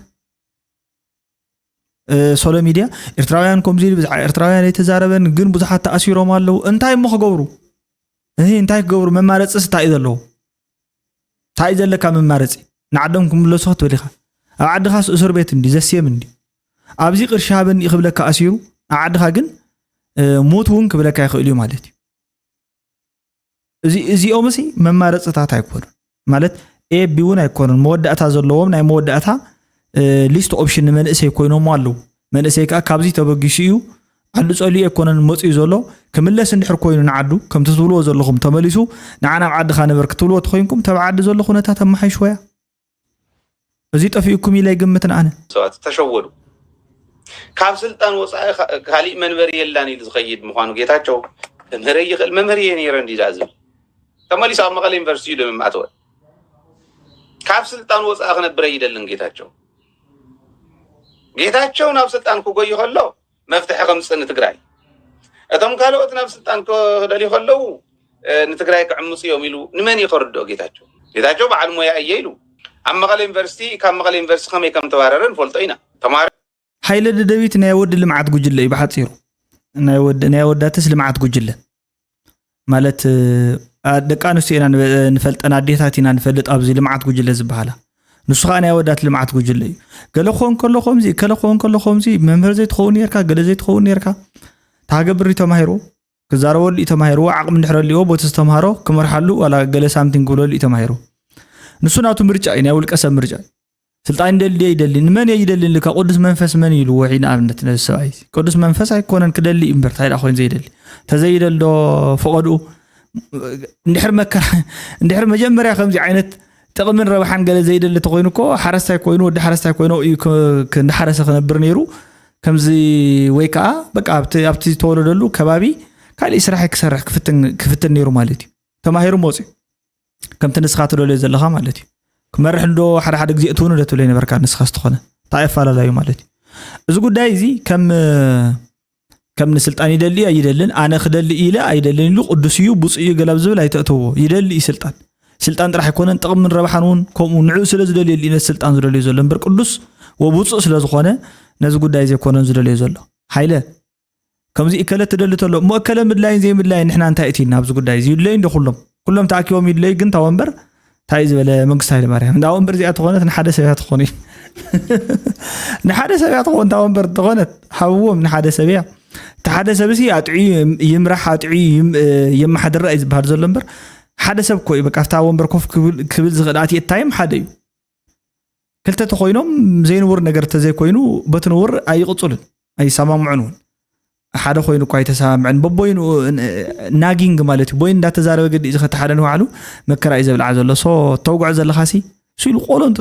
ሶሎ ሚድያ ኤርትራውያን ከምዚ ብዛዕባ ኤርትራውያን የተዛረበን ግን ብዙሓት ተኣሲሮም ኣለዉ እንታይ እሞ ክገብሩ እንታይ ክገብሩ መማረፂስ እንታይ እዩ ዘለዎ? እንታይ ዘለካ መማረፂ ንዓዶም ክምለሱ ክትብል ኢኻ ኣብ ዓድኻስ እስር ቤት እንዲ ዘስየም እንዲ ኣብዚ ቅርሺ ሃበኒ ይኽብለካ ኣሲሩ ኣብ ዓድኻ ግን ሞት እውን ክብለካ ይኽእል እዩ ማለት እዩ። እዚኦም ሲ መማረፅታት ኣይኮኑን ማለት ኤ ቢ እውን ኣይኮኑን መወዳእታ ዘለዎም ናይ መወዳእታ ሊስት ኦፕሽን ንመንእሰይ ኮይኖም ኣለዉ። መንእሰይ ከዓ ካብዚ ተበጊሱ እዩ ዓዱ ጸልዩ ኣይኮነን መጽኡ ዘሎ ክምለስ እንድሕር ኮይኑ ንዓዱ ከም ትብልዎ ዘለኹም ተመሊሱ ንዓና ኣብ ዓድኻ ነበር ክትብልዎ ተኮይንኩም ተብ ዓዲ ዘሎ ኩነታት ኣመሓይሽ ወያ እዚ ጠፊኡኩም ኢለ ይግምትን ኣነ ሰባት ተሸወዱ ካብ ስልጣን ወፃኢ ካሊእ መንበሪ የላን ኢሉ ዝኸይድ ምዃኑ ጌታቸው መምህር ይኽእል መምህር ነይረ እንዲዛዝ ተመሊሱ ኣብ መቐለ ዩኒቨርሲቲ ዶ ማዕተወ ካብ ስልጣን ወፃኢ ክነብር ይደልን ጌታቸው ናብ ስልጣን ክጎይ ከሎ መፍትሒ ከምፅን ትግራይ እቶም ካልኦት ናብ ስልጣን ክደልዩ ከለው ንትግራይ ክዕምፁ እዮም ኢሉ ንመን ይኸርዶ ጌታቸው በዓል ሞያ እየ ኢሉ ኣብ መቐለ ዩኒቨርሲቲ ካብ መቐለ ዩኒቨርሲቲ ከመይ ከም ተባረረ ንፈልጦ ኢና ተማሪ ሓይለ ደደቢት ናይ ወዲ ልምዓት ጉጅለ እዩ ብሓፂሩ ናይ ወዳትስ ልምዓት ጉጅለ ማለት ደቂ ኣንስትዮ ኢና ንፈልጠን ኣዴታት ኢና ንፈልጥ ኣብዚ ልምዓት ጉጅለ ዝበሃላ ንሱ ከዓ ናይ ወዳት ልምዓት ጉጅለ እዩ ገለ ክኸውን ከሎ ከምዚ መምህር ዘይትኸውን ነርካ ገለ ዘይትኸውን ነርካ ታገብሪ ተማሂሩ ክዛረበሉ ተማሂሩ ዓቕሚ እንድሕረልዎ ቦት ዝተምሃሮ ክመርሓሉ ዋላ ገለ ሳምቲንግ ክብለሉ ተማሂሩ ንሱ ናቱ ምርጫ እዩ ናይ ውልቀ ሰብ ምርጫ ስልጣን ደልየ ይደሊ ንመን ይደሊ ልካ ቅዱስ መንፈስ መን ኢሉ ወሒና ኣብነት ነሰባይ ቅዱስ መንፈስ ኣይኮነን ክደሊ እምበር ታይዳ ኮይን ዘይደሊ ተዘይደልዶ ፈቀዱ እንድሕር መጀመርያ ከምዚ ዓይነት ጥቕምን ረብሓን ገለ ዘይደሊ ተኮይኑ እኮ ሓረስታይ ኮይኑ ወዲ ሓረስታይ ኮይኑ ክንዳሓረሰ ክነብር ነይሩ ከምዚ ወይ ከዓ በቃ ኣብቲ ተወለደሉ ከባቢ ካልእ ስራሕ ክሰርሕ ክፍትን ነይሩ ማለት እዩ ተማሂሩ መፅኡ ከምቲ ንስኻ ትደልዮ ዘለኻ ማለት እዩ ክመርሕ እንዶ ሓደ ግዜ እትውን ደትብለይ ነበርካ ንስኻ ዝተኾነ ታይፈላለዩ ማለት እዩ እዚ ጉዳይ እዚ ከም ንስልጣን ይደሊ ኣይደልን ኣነ ክደሊ ኢለ ኣይደልን ኢሉ ቅዱስ እዩ ብፁዕ እዩ ገላብ ዝብል ኣይተእተዎ ይደሊ ስልጣን ጥራሕ ኣይኮነን ጥቕምን ረብሓን እውን ከምኡ ንዑ ስለ ዝደልየ ኢነት ስልጣን ዝደልዩ ዘሎ እምበር ቅዱስ ወብፁዕ ስለ ዝኾነ ነዚ ጉዳይ ዘይኮነን ዝደልዩ ዘሎ ሓይለ ከምዚ እከለ ትደሊ ተሎ እከለ ምድላይን ዘይምድላይን ንሕና እንታይ እቲ ኣብዚ ጉዳይ እዚ ይድለይ እንደ ኩሎም ተኣኪቦም ይድለይ ግን ታ ወንበር እንታይ ዝበለ መንግስቲ ሃይለማርያም እንዳ ወንበር እዚኣ ተኾነት ንሓደ ሰብያ ትኾነ ንሓደ ሰብያ ትኾን ታ ወንበር ተኾነት ሃብዎም ንሓደ ሰብያ ተሓደ ሰብሲ ኣጥዑ ይምራሕ ኣጥዑ የመሓደረ እዩ ዝበሃል ዘሎ እምበር ሓደ ሰብ ኮይ በቃ ፍታ ወንበር ኮፍ ክብል ዝኽእላት የታይም ሓደ እዩ ክልተ ተኮይኖም ዘይንውር ነገር ተዘይኮይኑ በትንውር ኣይቕፅሉን ኣይሰማምዑን ሓደ ኮይኑ እኳ ኣይተሰማምዕን በቦይኑ ናጊንግ ማለት እዩ ቦይን እንዳተዛረበ ገዲ እዚ ከተሓደ ንባዕሉ መከራ እዩ ዘብልዓ ዘሎ ሶ ተውጉዕ ዘለኻሲ ሲሉ ቆሎን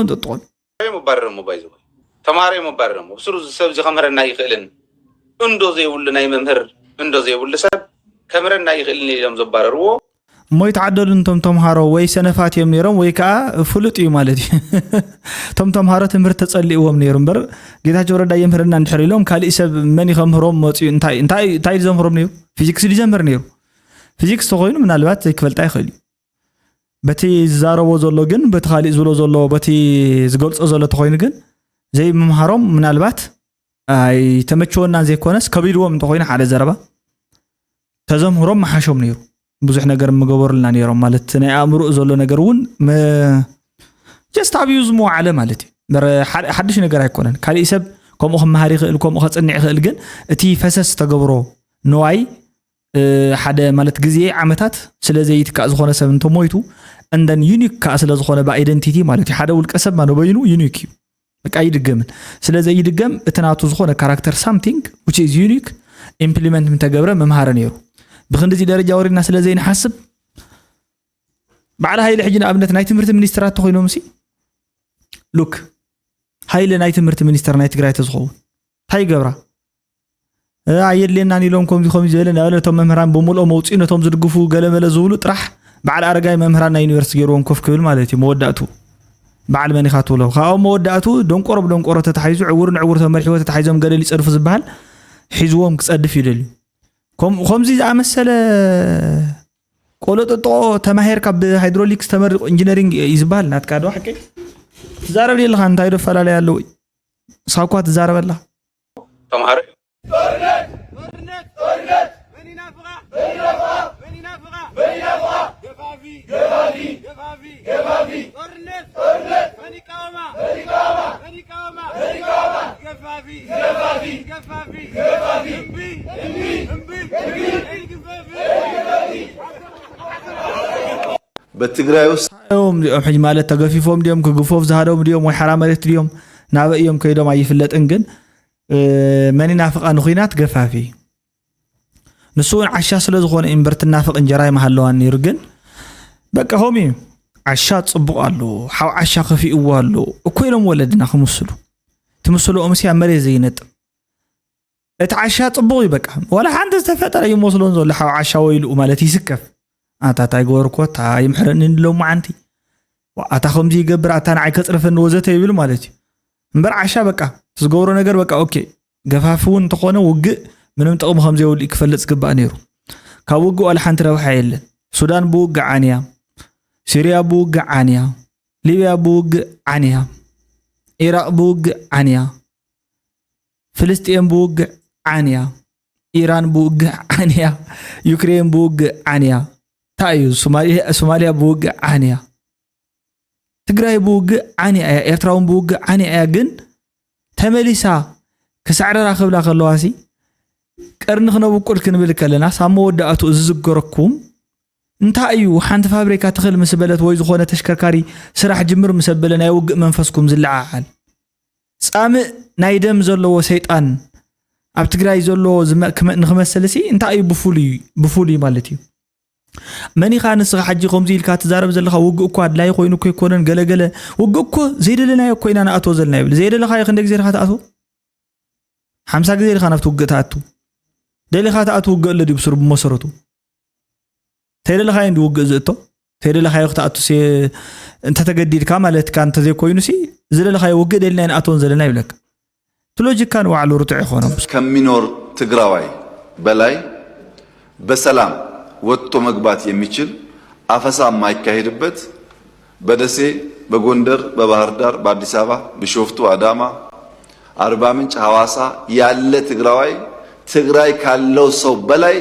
ጥጥቆን መባረር ሞባይል ተማሪ መባረር ሞ ብስሩ ሰብ ዝኸመረና ይኽእልን እንዶ ዘይብሉ ናይ መምህር እንዶ ዘይብሉ ሰብ ከመረና ይኽእልን ኢሎም ዘባረርዎ ሞይ ተዓደሉ እንቶም ተምሃሮ ወይ ሰነፋት እዮም ነይሮም ወይ ከዓ ፍሉጥ እዩ ማለት እዩ ቶም ተምሃሮ ትምህርቲ ተጸሊእዎም ነይሩ እምበር ጌታቸው ረዳ የምህርና እንድሕር ኢሎም ካልእ ሰብ መን ይኸምህሮም መፅኡ እንታይ ዘምህሮም ነይሩ ፊዚክስ ዲዘምር ነይሩ ፊዚክስ ተኮይኑ ምናልባት ዘይክፈልጣ ይኽእል እዩ በቲ ዝዛረቦ ዘሎ ግን በቲ ካልእ ዝብሎ ዘሎ በቲ ዝገልጾ ዘሎ ተኮይኑ ግን ዘይምምሃሮም ምናልባት ኣይ ተመቸወናን ዘይኮነስ ከቢድዎም እንተኮይኑ ሓደ ዘረባ ተዘምህሮም መሓሾም ነይሩ ብዙሕ ነገር መገበሩልና ነይሮም ማለት ናይ ኣእምሮ ዘሎ ነገር እውን ጀስት ኣብዩዝ መዋዕለ ማለት እዩ ሓድሽ ነገር ኣይኮነን ካልእ ሰብ ከምኡ ክመሃር ይኽእል ከምኡ ከፅንዕ ይኽእል ግን እቲ ፈሰስ ተገብሮ ንዋይ ሓደ ማለት ግዜ ዓመታት ስለዘይትካእ ዝኾነ ሰብ እንተሞይቱ እንደን ዩኒክ ከዓ ስለ ዝኾነ ብኣይደንቲቲ ማለት እዩ ሓደ ውልቀ ሰብ ማንበይኑ ዩኒክ እዩ በቃ ይድገምን ስለዚ ይድገም እቲ ናቱ ዝኾነ ካራክተር ሳምቲንግ which is unique ኢምፕሊመንት ምተገብረ መምሃረ ነይሩ ብክንዲዚ ደረጃ ወሪድና ስለዘይ ንሓስብ ባዕላ ሃይለ ሕጂና ኣብነት ናይ ትምህርቲ ሚኒስትራት ተኮይኖም ሲ ሉክ ሃይለ ናይ ትምህርቲ ሚኒስተር ናይ ትግራይ ተዝኸውን እንታይ ገብራ ኣየድልየናን ኢሎም ከምዚ ዝበለ ንኣብነቶም መምህራን ብምልኦ መውፅኡ ነቶም ዝድግፉ ገለመለ ዝብሉ ጥራሕ በዓል ኣረጋይ መምህራን ናይ ዩኒቨርሲቲ ገይርዎም ኮፍ ክብል ማለት እዩ መወዳእቱ በዓል መኒኻ ትብሎ ካብኦም መወዳእቱ ደንቆሮ ብደንቆሮ ተታሒዙ ዕውር ንዕውር ተመርሒዎ ተታሒዞም ገደል ይፀድፉ ዝበሃል ሒዝዎም ክፀድፍ ይደልዩ ከምዚ ዝኣመሰለ ቆሎጥጦ ተማሂርካ ብሃይድሮሊክስ ተመሪቑ ኢንጂነሪንግ እዩ ዝበሃል ናትካ ዶ ሓቂ ትዛረብ የለኻ እንታይ ዶ ፈላለዩ ኣለዉ ሳኳ ትዛረበላ ተምሃሮ በትግራይ ውስጥ ሕጂ ማለት ተገፊፎም ዲዮም ክግፎፍ ዝሃደም ዲዮም ወይ ሓራ መሬት ዲዮም ናበ እዮም ከይዶም ኣይፍለጥን ግን من ينافق أن خينات قفافي نسون عشا سلازخون إنبرت النافق إنجراي محلوان يرجن بقى همي عشا تصبق له حو عشا خفي له وكلهم ولدنا خمسلو تمسلو أمسي عمري زينت اتعشا تصبق بقى ولا حد استفتر أي موصلون زول حو عشا ويلو مالتي سكف أنت تايقوركو تا يمحرن لو معنتي وأتا خمزي قبر أتا نعي كترفن وزته يبلو مالتي مبر عشا بقى تسقورو نقر بقى أوكي قفافون تقونا وقع منهم تقوم خمزي يقول يكفلت قبا نيرو كاوقو ألا حانت روحا يلا سودان بوقع عنيا سوريا بوقع عنيا ليبيا بوقع عنيا عراق بوقع عنيا فلسطين بوقع عنيا إيران بوقع عنيا يوكرين بوقع عنيا تايو سوماليا بوقع عنيا تقراي بوقع عنيا إيرتراون بوقع عنيا جن تمليسا كسعر راخب لا خلواسي قرن خنو بقول كنبل كلنا سامو وداتو ززغركم انتا ايو حانت فابريكا تخل مسبلت وي زخونه تشكركاري سراح جمر مسبلنا يوق منفسكم زلعال صام نايدم زلو شيطان اب تግራይ زلو نخمسلسي انتا ايو بفولي مالتي مني خانس حجي خمزي الكا تزارب زلخا وق اكو ادلاي خوينو كيكونن غلغله وق اكو زيدلنا يكوينا ناتو زلنا يبل زيدلخا يخندك زير خاتاتو 50 غزير خنفت وقتاتو دلي خاتاتو وقل دي بسر بمسرتو تيدل خاين دي وق زتو تيدل خاي خاتاتو سي انت تقديد كامالت كان تزي كوينو سي زلل خاي وق دلنا اتون زلنا يبلك تلوجي كان وعلو رتع يخونه كمينور تግራዋይ በላይ በሰላም ወጥቶ መግባት የሚችል አፈሳ ማይካሄድበት በደሴ በጎንደር በባህር ዳር በአዲስ አበባ በሾፍቱ አዳማ አርባ ምንጭ ሐዋሳ ያለ ትግራዋይ ትግራይ ካለው ሰው በላይ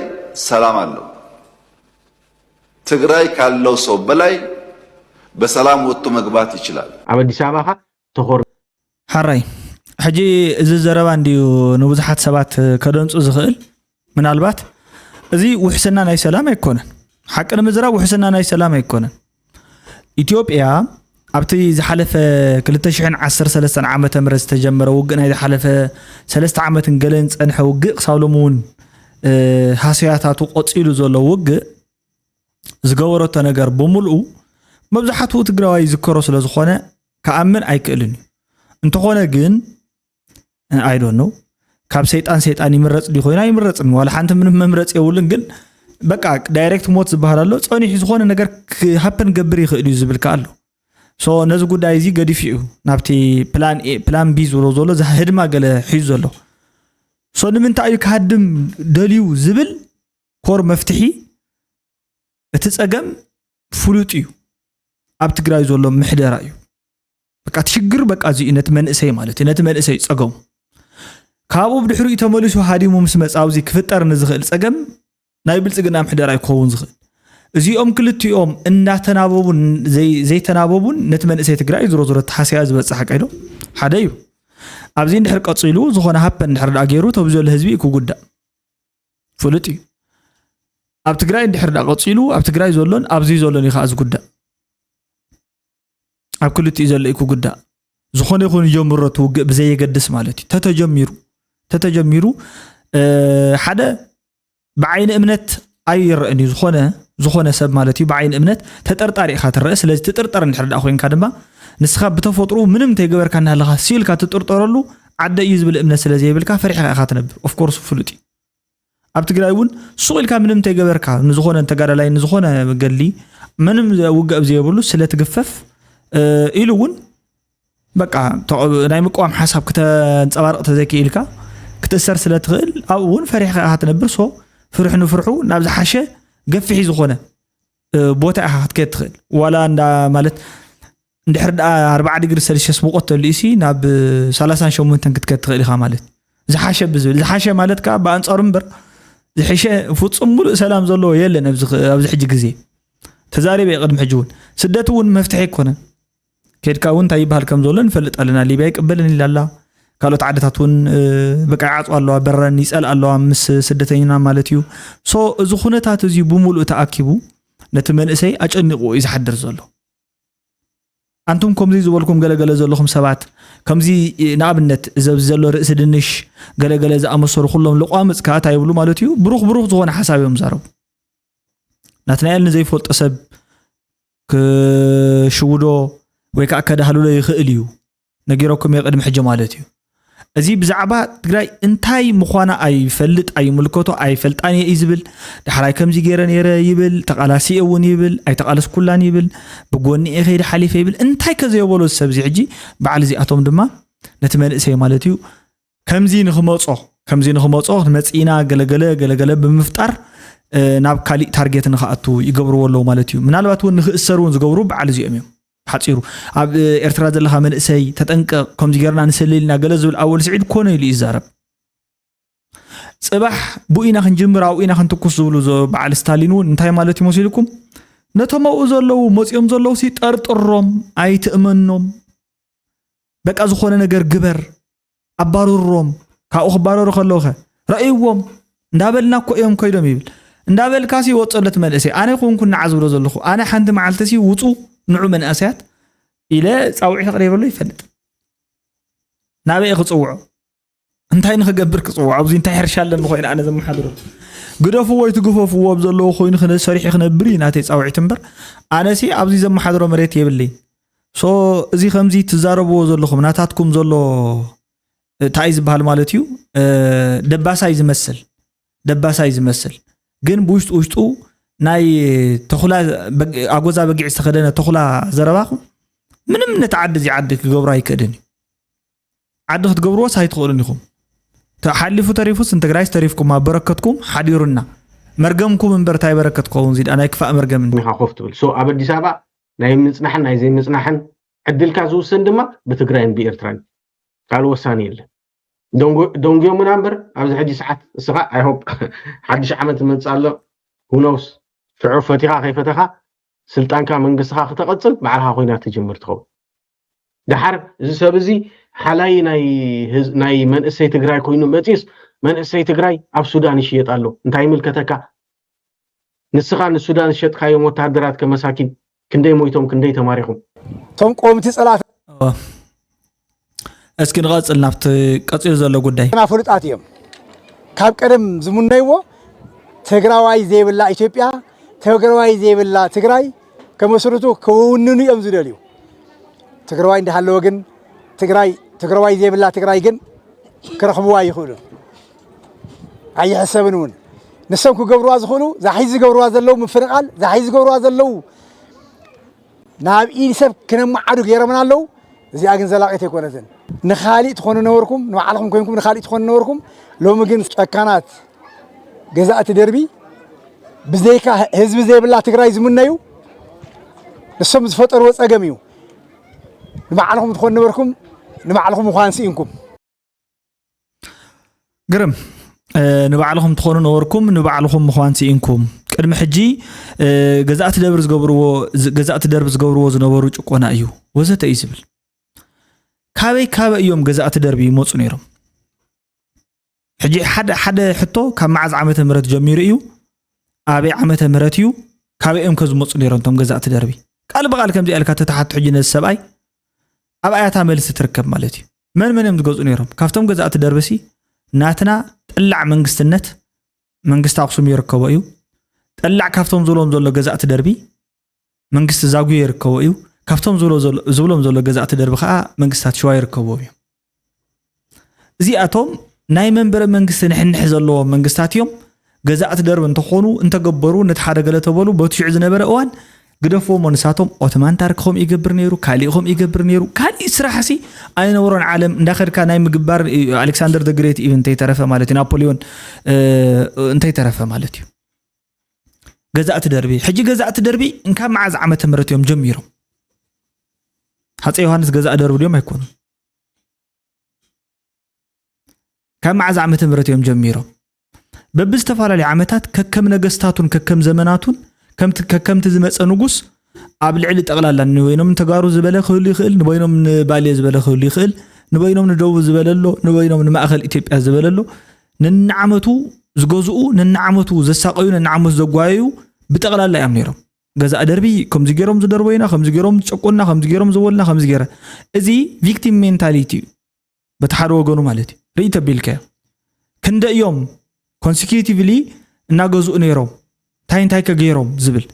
ሰላም አለው። ትግራይ ካለው ሰው በላይ በሰላም ወጥቶ መግባት ይችላል። አዲስ አበባ ተሆር حراي حجي እዚ ዘረባ እንዲዩ ንብዙሓት ሰባት ከደንጹ ዝኽእል ምናልባት እዚ ውሕስና ናይ ሰላም ኣይኮነን ሓቂ ንምዝራብ ውሕስና ናይ ሰላም ኣይኮነን ኢትዮጵያ ኣብቲ ዝሓለፈ 2013 ዓመተ ምህረት ዝተጀመረ ውግእ ናይ ዝሓለፈ 3 ዓመትን ገለን ፀንሐ ውግእ ክሳብሎምን ሃስያታቱ ቆፂሉ ዘሎ ውግእ ዝገበረቶ ነገር ብምልኡ መብዛሕትኡ ትግራዋይ ዝከሮ ስለ ዝኾነ ከኣምን ኣይክእልን እንተኾነ ግን I don't know ካብ ሰይጣን ይምረጽ ዲ ኮይና ይምረጽን ወላ ሓንቲ ምንም መምረጽ የውልን ግን በቃ ዳይሬክት ሞት ዝበሃላሎ ጾኒሕ ዝኾነ ነገር ሃፕን ገብር ይኽእል እዩ ዝብልካ ኣሎ ሶ ነዚ ጉዳይ እዚ ገዲፍዩ ናብቲ ፕላን ቢ ዝብሎ ዘሎ ዝህድማ ገለ ሒዙ ዘሎ ሶ ንምንታይ እዩ ካድም ደልዩ ዝብል ኮር መፍትሒ እቲ ጸገም ፍሉጥ እዩ ኣብ ትግራይ ዘሎ ምሕደራ እዩ በቃ ትሽግር በቃ እዚ ነት መንእሰይ ማለት ነት መንእሰይ ጸገሙ ካብኡ ብድሕሪኡ ተመሊሱ ሃዲሙ ምስ መጻውዚ ክፍጠር ንዝኽእል ጸገም ናይ ብልጽግና ምሕደራ ይከውን ዝኽእል እዚኦም ክልቲኦም እናተናበቡን ዘይተናበቡን ነት መንእሰይ ትግራይ ዝሮ ተሓስያ ዝበጽሕ ቀይዶ ሓደ እዩ ኣብዚ እንድሕር ቀጽሉ ዝኾነ ሃፐን እንድሕር ዳገይሩ ተብዘለ ህዝቢ ክጉዳእ ፍሉጥ እዩ ኣብ ትግራይ እንድሕር ዳቀጽሉ ኣብ ትግራይ ዘሎን ኣብዚ ዘሎን ይኻ ዝጉዳእ ኣብ ክልቲኡ ዘሎ ክጉዳእ ዝኾነ ይኹን ጀምሮት ውግእ ብዘይገድስ ማለት እዩ ተተጀሚሩ ሓደ بعين እምነት ኣይረአኒ ዝኾነ ሰብ ማለት እዩ بعين እምነት ተጠርጣሪ ኢኻ ትረአ ስለዚ ተጠርጣሪ እንድሕር ኮይንካ ድማ ንስኻ ብተፈጥሮ ምንም ተይገበርካ እናለኻ ሲልካ ትጥርጠረሉ ዓደ እዩ ዝብል እምነት ስለዚ ይብልካ ፈሪሕካ ኢኻ ትነብር ኦፍ ኮርስ ፍሉጥ ኣብ ትግራይ እውን ሱቂልካ ምንም ተይገበርካ ንዝኾነ ተጋዳላይ ንዝኾነ ገሊ ምንም ውግእ ዘይብሉ ስለትግፈፍ ኢሉ እውን በቃ ናይ ምቋም ሓሳብ ከተንጸባርቕ ተዘኪኢልካ ክትእሰር ስለትኽእል ኣብ እውን ፈሪሕካ ኢኻ ትነብር ሶ ፍርሕ ንፍርሑ ናብ ዝሓሸ ገፊሒ ዝኾነ ቦታ ኢኻ ክትከድ ትኽእል ዋላ እንዳ ማለት እንድሕር 4 ዲግሪ ሴልሺየስ ሙቐት ተልኢሲ ናብ 38 ክትከድ ትኽእል ኢኻ ማለት ዝሓሸ ብዝብል ዝሓሸ ማለት ከዓ ብኣንጻሩ እምበር ዝሕሸ ፍጹም ሙሉእ ሰላም ዘለዎ የለን ኣብዚ ሕጂ ግዜ ተዛሪበ ይቅድም ሕጂ እውን ስደት እውን መፍትሒ ኣይኮነን كيد كون تايب هالكم زولن فلت علينا ليبيا يقبلني لالا قالوا تعدتاتون بقى عطوا الله برن يسال الله مس سدتينا مالتيو سو زخونتات زي بمولو تاكيبو نتمنسي اጨንቆ ይዝሐድር ዘሎ أنتم كمزي زولكم جل زلهم سبعة كمزي نابنت إذا زلوا رئيس الدنيش جل إذا أمسر كلهم لقامت كاتا يقولوا مالتيو بروح زغون حسابهم زارب نتنقل زي فوت أسب كشودو ويكا كده هلولا يخيليو نجيركم يقدم حجة مالتيو أزي بزعبا تقرأي انتاي مخوانا أي فلت أي ملكوتو أي فلت أني يزبل دحراي كمزي جيران يرا يبل تقالاسي أون يبل أي تقالس كلان يبل بقوني غير حليف يبل انتاي كزي يبولو السبزي عجي بعد زي أتوم دما نتمنى سي مالتيو كمزي نخمصو نمسينا جل بمفتر ناب كالي تارجت نخاتو يقبروا والله مالتيو من الوقت ونخسرون زقبروا بعد زي أميم حتصيروا أب إرتراز لها من إسي تتنك كم زجرنا نسللنا جلزوا الأول سعيد كونه اللي يزارب صباح بوينا خنجمر أو إنا خنتقصوا له بعد ستالينون انتهى مالتي موسيلكم نتما أزلوا موسيهم زلوا سيت أرض الروم أي تأمنهم بك أزخونا نجر جبر أبارو الروم كأخبار رخلوها رأيهم ندابلنا كيوم كيدم يبل ندابل كاسي وصلت من إسي أنا يكون كنا عزول زلخو أنا حند معلتسي وصو نوع من أسات إلى صوعي قريب له يفلت نابي يخصوعه انتهي نخجبرك صوعه أبزين تحرشال لما خوين أنا زم محاضره قدفوا ويتقفوا وابزلوا خوين خنا صريح خنبري ناتي صوعي تنبر أنا سي أبزي زم محاضره مريت يبلي سو زي خمزي تزاربوا زلخم ناتاتكم زلوا تايز بهالمالتيو دباسا يزمسل جن بوشت وشتو ناي تخلا أجوزا بقي استخدنا تخلا زرباكم من نتعدد يعدك جبراي كدني عدك تجبروا سايت تقولنيكم تحلفوا تريفوس انت جرايس تريفكم ما بركتكم حديرنا مرجمكم من برتاي بركتكم زيد أنا يكفأ مرجم مني خفت بل سو أبدي سبع نايم نسنحن ناي زين نسنحن عدل كازو سندما بتجراين بإرتران قالوا وساني له دونج يوم نمبر أبز حدي ساعات السقاء I hope حدش عملت من تصالح who knows فعفتها خيفتها سلطان كان من قصها تقصل معها خوينا تجمر تخو دحر زسبزي حلاي ناي من اسي تجراي كوينو متيس من اسي تجراي اب سودان يشيط الله انتي ملكتك نسخان السودان شيط كايو متحدرات كمساكين كندي مويتهم كندي تماريخم توم قومتي صلاه اسكن غاصل نافت قصيل زلو غداي انا فرطات يم ካብ ቀደም ዝሙነይዎ ትግራዋይ ዘይብላ ኢትዮጵያ ትግራዋይ ዘይብላ ትግራይ ከመሰረቱ ከውንኑ እዮም ዝደልዩ ትግራዋይ እንዳሃለወ ግን ትግራዋይ ዘይብላ ትግራይ ግን ክረኽብዋ ይኽእሉ ኣይሕሰብን እውን ንሰም ክገብርዋ ዝኽእሉ ዛሒዝ ዝገብርዋ ዘለዉ ምፍንቃል ዛሒዝ ዝገብርዋ ዘለዉ ናብ ኢድ ሰብ ክነማዓዱ ገይሮምና ኣለዉ እዚኣ ግን ዘላቂት ኣይኮነትን ንኻሊእ ትኾኑ ነበርኩም ንባዕልኩም ኮይንኩም ንኻሊእ ትኾኑ ነበርኩም ሎሚ ግን ጨካናት ገዛእቲ ደርቢ ብዘይካ ህዝቢ ዘይብላ ትግራይ ዝምነዩ ንሶም ዝፈጠርዎ ፀገም እዩ ንባዕልኩም ትኾኑ ነበርኩም ንባዕልኩም ምዃን ስኢንኩም ግርም ንባዕልኩም ትኾኑ ነበርኩም ንባዕልኩም ምዃን ስኢንኩም ቅድሚ ሕጂ ገዛእቲ ደርቢ ዝገብርዎ ዝነበሩ ጭቆና እዩ ወዘተ እዩ ዝብል ካበይ እዮም ገዛእቲ ደርቢ ይመፁ ነይሮም ሕጂ ሓደ ሕቶ ካብ መዓዝ ዓመተ ምህረት ጀሚሩ እዩ ኣበይ ዓመተ ምህረት እዩ ካበይ እዮም ከዝመፁ ነይሮም ቶም ገዛእቲ ደርቢ ቃል በቃል ከምዚ ኢልካ ተታሓቱ ሕጂ ነዚ ሰብኣይ ኣብ ኣያታ መልሲ ትርከብ ማለት እዩ መን እዮም ዝገፁ ነይሮም ካብቶም ገዛእቲ ደርቢሲ ናትና ጥላዕ መንግስትነት መንግስቲ ኣክሱም ይርከቦ እዩ ጥላዕ ካብቶም ዝብሎም ዘሎ ገዛእቲ ደርቢ መንግስቲ ዛጉዮ ይርከቦ እዩ ካብቶም ዝብሎም ዘሎ ገዛእቲ ደርቢ ከዓ መንግስታት ሸዋ ይርከቦ እዩ እዚኣቶም ናይ መንበረ መንግስቲ ንሕንሕ ዘለዎም መንግስታት እዮም ገዛእቲ ደርቢ እንተኾኑ እንተገበሩ ነቲ ሓደ ገለ ተበሉ በትሽዕ ዝነበረ እዋን ግደፍዎም ንሳቶም ኦቶማን ታሪክም ይገብር ነይሩ ካሊእኹም ይገብር ነይሩ ካሊእ ስራሕሲ ኣይነበሮን ዓለም እንዳኸድካ ናይ ምግባር ኣሌክሳንደር ደ ግሬት ኢቨን እንተይተረፈ ማለት እዩ ናፖሊዮን እንተይተረፈ ማለት እዩ ገዛእቲ ደርቢ ሕጂ ገዛእቲ ደርቢ እንካብ መዓዝ ዓመተ ምህረት እዮም ጀሚሮም ሃፀይ ዮሃንስ ገዛእ ደርቢ ድዮም ኣይኮኑን ካብ መዓዝ ዓመተ ምህረት እዮም ጀሚሮም በብዝተፈላለዩ ዓመታት ከከም ነገስታቱን ከከም ዘመናቱን ከምቲ ዝመፀ ንጉስ ኣብ ልዕሊ ጠቕላላ ንበይኖም ተጋሩ ዝበለ ክህሉ ይኽእል ንበይኖም ንባልየ ዝበለ ክህሉ ይኽእል ንበይኖም ንደቡብ ዝበለሎ ንበይኖም ንማእኸል ኢትዮጵያ ዝበለሎ ነንዓመቱ ዝገዝኡ ነንዓመቱ ዘሳቀዩ ነንዓመቱ ዘጓዩ ብጠቕላላ እዮም ነይሮም ገዛእ ደርቢ ከምዚ ገይሮም ዝደርበይና ከምዚ ገይሮም ዝጨቆና ከምዚ ገይሮም ዝወልና ከምዚ ገይረ እዚ ቪክቲም ሜንታሊቲ በተሓደ ወገኑ ማለት እዩ ርኢ ተቢልከዮ ክንደ እዮም ኮንሲኪዩቲቭሊ እናገዝኡ ነይሮም እንታይ ከገይሮም ዝብል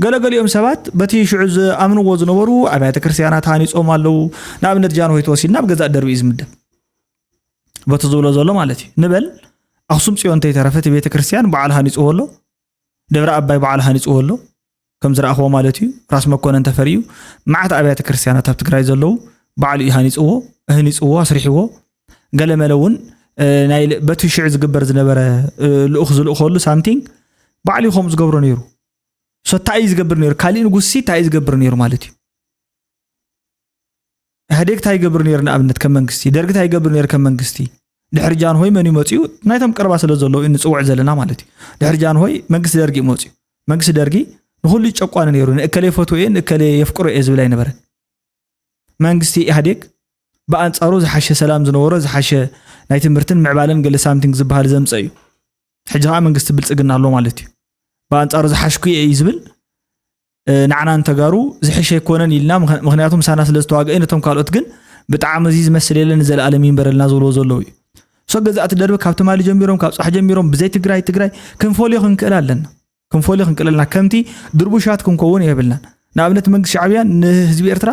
ገለገሊኦም ሰባት በቲ ሽዑ ዝኣምንዎ ዝነበሩ ኣብያተ ክርስቲያናት ሃኒጾም ኣለው ንኣብነት ጃንሆይ ተወሲድና ኣብ ገዛእ ደርቢ እዩ ዝምደብ በቲ ዝብሎ ዘሎ ማለት እዩ ንበል ኣክሱም ፅዮን ተይተረፈት ቤተ ክርስቲያን በዓል ሃኒጽዎ ኣሎ ደብረ ኣባይ በዓል ሃኒጽዎ ኣሎ ከም ዝረኣኽዎ ማለት እዩ ራስ መኮነን ተፈሪዩ ማዓት ኣብያተ ክርስቲያናት ኣብ ትግራይ ዘለው በዓል እዩ ሃኒጽዎ ኣህኒጽዎ ኣስሪሕዎ ገለመለ እውን ናይ በቲ ሽዑ ዝግበር ዝነበረ ልኡኽ ዝልእኸሉ ሳምቲንግ በዓል እዩ ከምኡ ዝገብሮ ነይሩ ሶታይ ዝገብር ነይሩ ካሊእ ንጉሲ ታይ ዝገብር ነይሩ ማለት እዩ ኢህዴግ ታይ ይገብር ነይሩ ንኣብነት ከም መንግስቲ ደርጊ ታይ ይገብር ነይሩ ከም መንግስቲ ድሕሪ ጃንሆይ መን ይመጽኡ ናይቶም ቀረባ ስለ ዘለዎ እንጽውዕ ዘለና ማለት እዩ ድሕሪ ጃንሆይ መንግስቲ ደርጊ ይመጽኡ መንግስቲ ደርጊ ንኹሉ ይጨቋነ ነይሩ ንእከለ ፈትወን ንእከለ የፍቅሮ ዝብል ኣይነበረ መንግስቲ ኢህዴግ በአንጻሩ ዝሓሸ ሰላም ዝነበሮ ዝሓሸ ናይ ትምህርትን ምዕባለን ገለ ሳምቲንግ ዝበሃል ዘምጽ እዩ ሕጂ ኸ መንግስቲ ብልጽግና ኣሎ ማለት እዩ በአንጻሩ ዝሓሽኩ እዩ ዝብል ንዓና እንተጋሩ ዝሕሸ ይኮነን ኢልና ምክንያቱም ሳና ስለ ዝተዋግአ ነቶም ካልኦት ግን ብጣዕሚ እዚ ዝመስል የለን ዘለዓለም ይንበረልና ዝብሎ ዘለው እዩ ሶ ገዛእቲ ደርቢ ካብ ትማሊ ጀሚሮም ካብ ጻሕ ጀሚሮም ብዘይ ትግራይ ክንፈልዮ ክንክእል ኣለና ክንፈልዮ ክንክእል ኣለና ከምቲ ድርቡሻት ክንከውን ይብልና ንኣብነት መንግስቲ ሻዕብያ ንህዝቢ ኤርትራ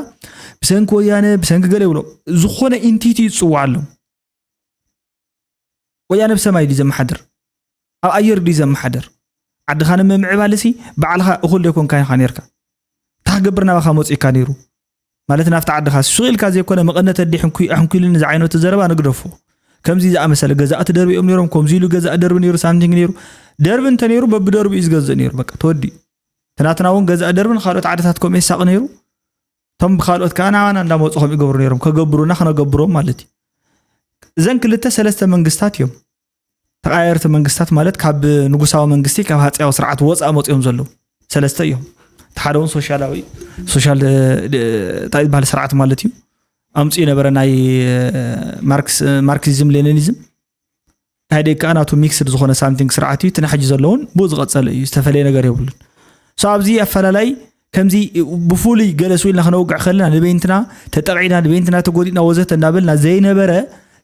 ብሰንኪ ወያነ ብሰንኪ ገለ ይብሎ ዝኾነ ኢንቲቲ ይጽዋዕ ኣሎ ወያነ ብሰማይ ዲ ዘመሓድር ኣብ ኣየር ዲ ዘመሓድር ዓድኻ ንምዕባለሲ በዓልኻ እኹል ይኮን ካይንኻ ነርካ ታገብርና ባኻ መጽኢካ ነይሩ ማለት ናፍታ ዓድኻ ስኺልካ ዘይኮነ መቐነት ዲ ሕንኩልን ዛ ዓይነት ዘረባ ንግደፎ ከምዚ ዝኣመሰለ ገዛእቲ ደርቢኦም ነይሮም ከምዚ ኢሉ ገዛእ ደርቢ ነይሩ ሳምቲንግ ነይሩ ደርቢ እንተ ነይሩ በብደርቢ እዩ ዝገዝእ ነይሩ በቃ ተወዲ ትናትና እውን ገዛእ ደርብን ካልኦት ዓድታት ከምኡ ይሳቕ ነይሩ ቶም ብካልኦት ከዓ ናባና እንዳመፁ ከም ይገብሩ ነይሮም ከገብሩና ክነገብሮም ማለት እዩ እዘን ክልተ ሰለስተ መንግስታት እዮም ተቃየርቲ መንግስታት ማለት ካብ ንጉሳዊ መንግስቲ ካብ ሃጽያዊ ስርዓት ወፃእ መፅኦም ዘለው ሰለስተ እዮም ተሓደውን ሶሻላዊ ሶሻል ታይ ባህል ስርዓት ማለት እዩ ኣምፂ ነበረ ናይ ማርክሲዝም ሌኒኒዝም ኢህዴግ ከዓ ናቱ ሚክስድ ዝኾነ ሳምቲንግ ስርዓት እዩ ትናሕጂ ዘለውን ብኡ ዝቐፀለ እዩ ዝተፈለየ ነገር የብሉን ሶ ኣብዚ ኣፈላላይ ከምዚ ብፉሉይ ገለሱ ኢልና ክነውግዕ ከለና ንበይንትና ተጠቂዕና ንበይንትና ተጎዲእና ወዘተ እንዳበልና ዘይነበረ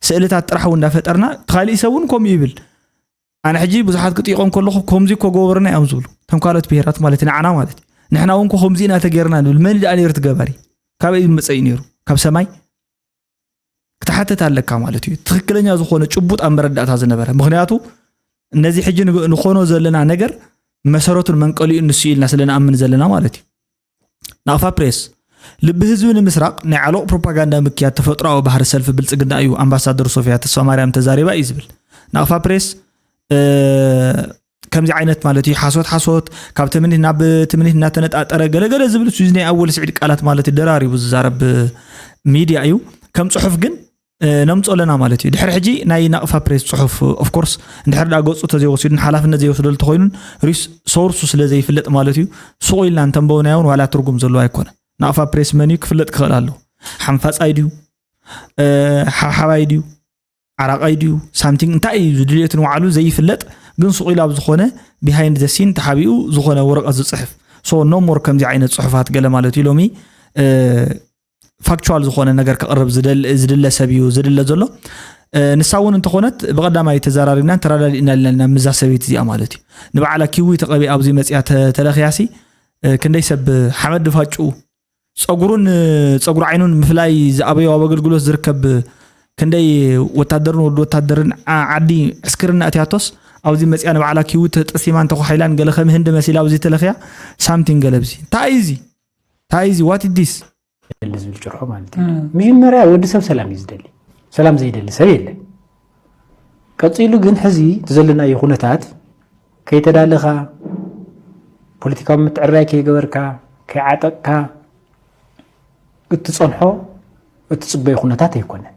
ስእልታት ጥራሕ እንዳፈጠርና ተኻሊእ ሰውን ከምኡ ይብል ኣነ ሕጂ ብዙሓት ክጥይቆም ከለኹ ከምዚ ኮገበርና እዮም ዝብሉ ቶም ካልኦት ብሄራት ማለት ንዓና ማለት ንሕና እውን ከምዚ ኢና ተገይርና ንብል መን ዳ ነይሩ ትገበሪ ካበይ መፀይ ነይሩ ካብ ሰማይ ክትሓተት ኣለካ ማለት እዩ ትክክለኛ ዝኾነ ጭቡጥ ኣመረዳእታ ዝነበረ ምክንያቱ እነዚ ሕጂ ንኾኖ ዘለና ነገር መሰረቱን መንቀሊኡ ንሱ ኢልና ስለንኣምን ዘለና ማለት እዩ ናቕፋ ፕሬስ ልቢ ህዝቢ ንምስራቅ ናይ ዓሎቕ ፕሮፓጋንዳ ምክያድ ተፈጥሮኣዊ ባህሪ ሰልፊ ብልጽግና እዩ ኣምባሳደር ሶፊያ ተስፋ ማርያም ተዛሪባ እዩ ዝብል ናቕፋ ፕሬስ ከምዚ ዓይነት ማለት እዩ ሓሶት ካብ ትምኒት ናብ ትምኒት እናተነጣጠረ ገለገለ ዝብል እሱ ናይ ኣወል ስዒድ ቃላት ማለት ደራሪቡ ዝዛረብ ሚድያ እዩ ከም ጽሑፍ ግን ነምጾለና ማለት እዩ ድሕሪ ሕጂ ናይ ናቕፋ ፕሬስ ጽሑፍ ኦፍ ኮርስ እንድሕር ዳ ገጹ ተዘይወሲዱን ሓላፍነት ዘይወስደሉ ተኮይኑን ሪስ ሶርሱ ስለ ዘይፍለጥ ማለት እዩ ስቑኢልና እንተንበውናዮን ዋላ ትርጉም ዘለዎ ኣይኮነ ናቕፋ ፕሬስ መን እዩ ክፍለጥ ክኽእል ኣሎ ሓንፋጻይ ድዩ ሓብሓባይ ድዩ ዓራቃይ ድዩ ሳምቲንግ እንታይ እዩ ዝድልየት ንባዕሉ ዘይፍለጥ ግን ስቑኢሉ ኣብ ዝኾነ ቢሃይንድ ዘ ሲን ተሓቢኡ ዝኾነ ወረቐት ዝፅሕፍ ሶ ኖ ሞር ከምዚ ዓይነት ጽሑፋት ገለ ማለት እዩ ሎሚ ፋክቹዋል ዝኾነ ነገር ከቕርብ ዝድለ ሰብ እዩ ዝድለ ዘሎ ንሳ እውን እንተኾነት ብቐዳማይ ተዘራሪብና ተራዳዲእና ኣለና ምዛ ሰበይቲ እዚኣ ማለት እዩ ንበዓላ ኪዊ ተቐቢ ኣብዚ መፅያ ተለኽያሲ ክንደይ ሰብ ሓመድ ፋጩ ፀጉሩ ዓይኑን ምፍላይ ዝኣበዮ ኣብ ኣገልግሎት ዝርከብ ክንደይ ወታደርን ወዲ ወታደርን ዓዲ ዕስክርና እትያቶስ ኣብዚ መፅያ ንበዓላ ኪዊ ተጠሲማን ተኳሒላን ገለ ከም ህንዲ መሲላ ኣብዚ ተለኽያ ሳምቲንግ ገለብዚ ታይዚ ዋት ኢዝ ዲስ ዝብል ጭርሖ ማለት እዩ መጀመርያ ወዲ ሰብ ሰላም እዩ ዝደሊ ሰላም ዘይደሊ ሰብ የለን ቀፂሉ ግን ሕዚ ትዘለናዮ ኩነታት ከይተዳለኻ ፖለቲካዊ ምትዕርራይ ከይገበርካ ከይዓጠቕካ እትፀንሖ እትፅበዮ ኩነታት ኣይኮነን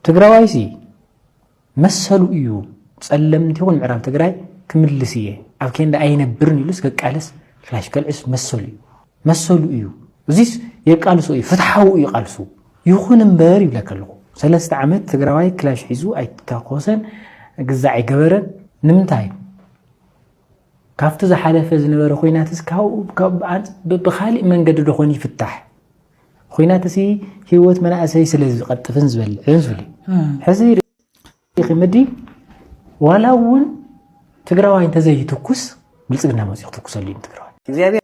ትግራዋይሲ መሰሉ እዩ ጸለምቲ ይኹን ምዕራብ ትግራይ ክምልስ እየ ኣብ ኬንዳ ኣይነብርን ኢሉስ ከቃልስ ክላሽ ከልዕስ መሰሉ እዩ እዚስ የቃልሱ እዩ ፍትሓዊ እዩ ቃልሱ ይኹን እምበር ይብለካ ኣለኹ 3 ዓመት ትግራዋይ ክላሽ ሒዙ ኣይተተኮሰን ግዛዕ ኣይገበረን ንምንታይ كافت زحلف زنبر خويناتس كاو بخالق من قد دخون يفتح خويناتسي هيوت من أساس لز قد تفنزبل حزير يخي مدي ولاون تقراوين تزي تكوس بلصقنا موسيقى تكوس اللي تقراوين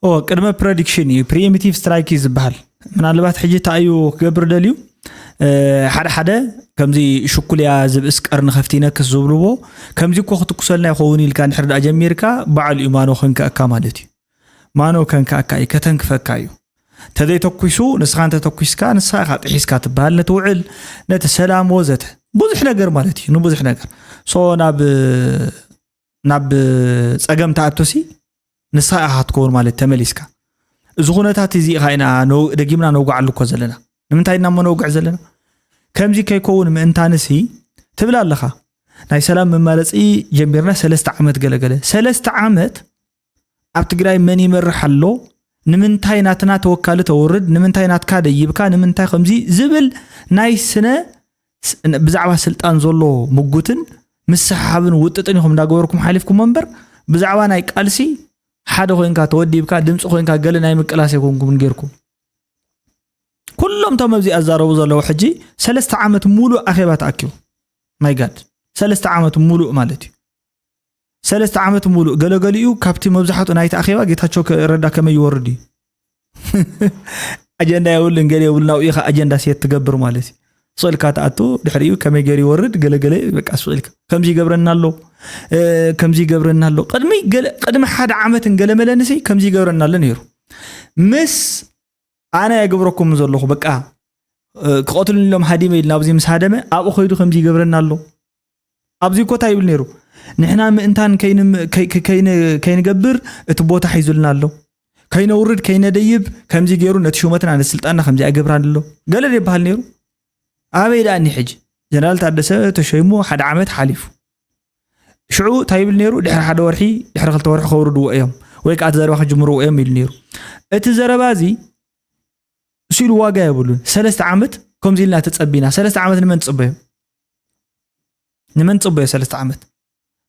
قدم بريدكشن بريميتيف سترايك يزبحال من علبات حجي تايو قبر دليو حدا كمزي شكليا زبس قرن خفتينا كزبلو كمزي كو تكوسلنا يخوني كان حرد اجميركا بعل ايمانو خنك اكا مالتي مانو كانك اكاي كتنك فكايو تدي تكويسو نسخان تكويسكا نسخا خاطحيسكا تبال نتوعل نتسلام وزت بوزح نغير مالتي نو بوزح نغير سو ناب صقم تاعتوسي نسخا هاتكون مالت تمليسكا زغونتات زي خاينا نو دغيمنا نوغعلو كو زلنا نمنتاينا منوغع زلنا كمزي كيكون منتانسي تبلا لخا ناي سلام ممالصي جميرنا 3 عامت غلغله 3 عامت اب تግራይ من يمرحلو نمنتاي ناتنا توكال تورد نمنتاي ناتكا ديبكا نمنتاي خمزي زبل ناي سنه بزعوا سلطان زلو مغوتن مسحابن وططن يخم داغوركم حالفكم منبر بزعوا ناي قالسي حدا خوينكا توديبكا دمص خوينكا غل ناي مقلاس يكونكم نغيركم كلهم تمزي ازارو زلو حجي 3 عامت مولو اخيبات اكيو ماي جاد 3 عامت مولو مالتي 3 عامت مولو غلغليو كابتي مبزحاتو نايت اخيبا جيتاچو كردا كما يوردي اجندا يقول انغلي يقولنا ايخا اجندا سيت تغبر مالتي سولكات اتو دحريو كما يغري يورد غلغلي بقى سولك كمزي غبرنالو كمزي غبرنالو قدمي حد عامت غلملنسي كمزي غبرنالو نيرو مس انا يغبركم زلخو بقى قتل لهم حديم لابزي مسادمه ابو خيدو كمزي غبرنالو ابزي كوتا يبل نيرو نحنا انتان كاين غبر اتبوتا حيزلنالو كاين ورد كاين ديب كمزي غيرو نتشومتنا عن السلطان خمزي اغبرانلو قال لي بحال نيرو ابيداني حج جنرال تادسه تشيمو حد عامت حليف شعو تايبل نيرو دحر حدا ورحي دحر خلت ورح خوردو ايام ويك اتزروا جمرو ايام يل نيرو اتزربازي سيلو واغا يبلون 3 عامت كمزي لنا تصبينا 3 عامت نمن تصبي 3 عامت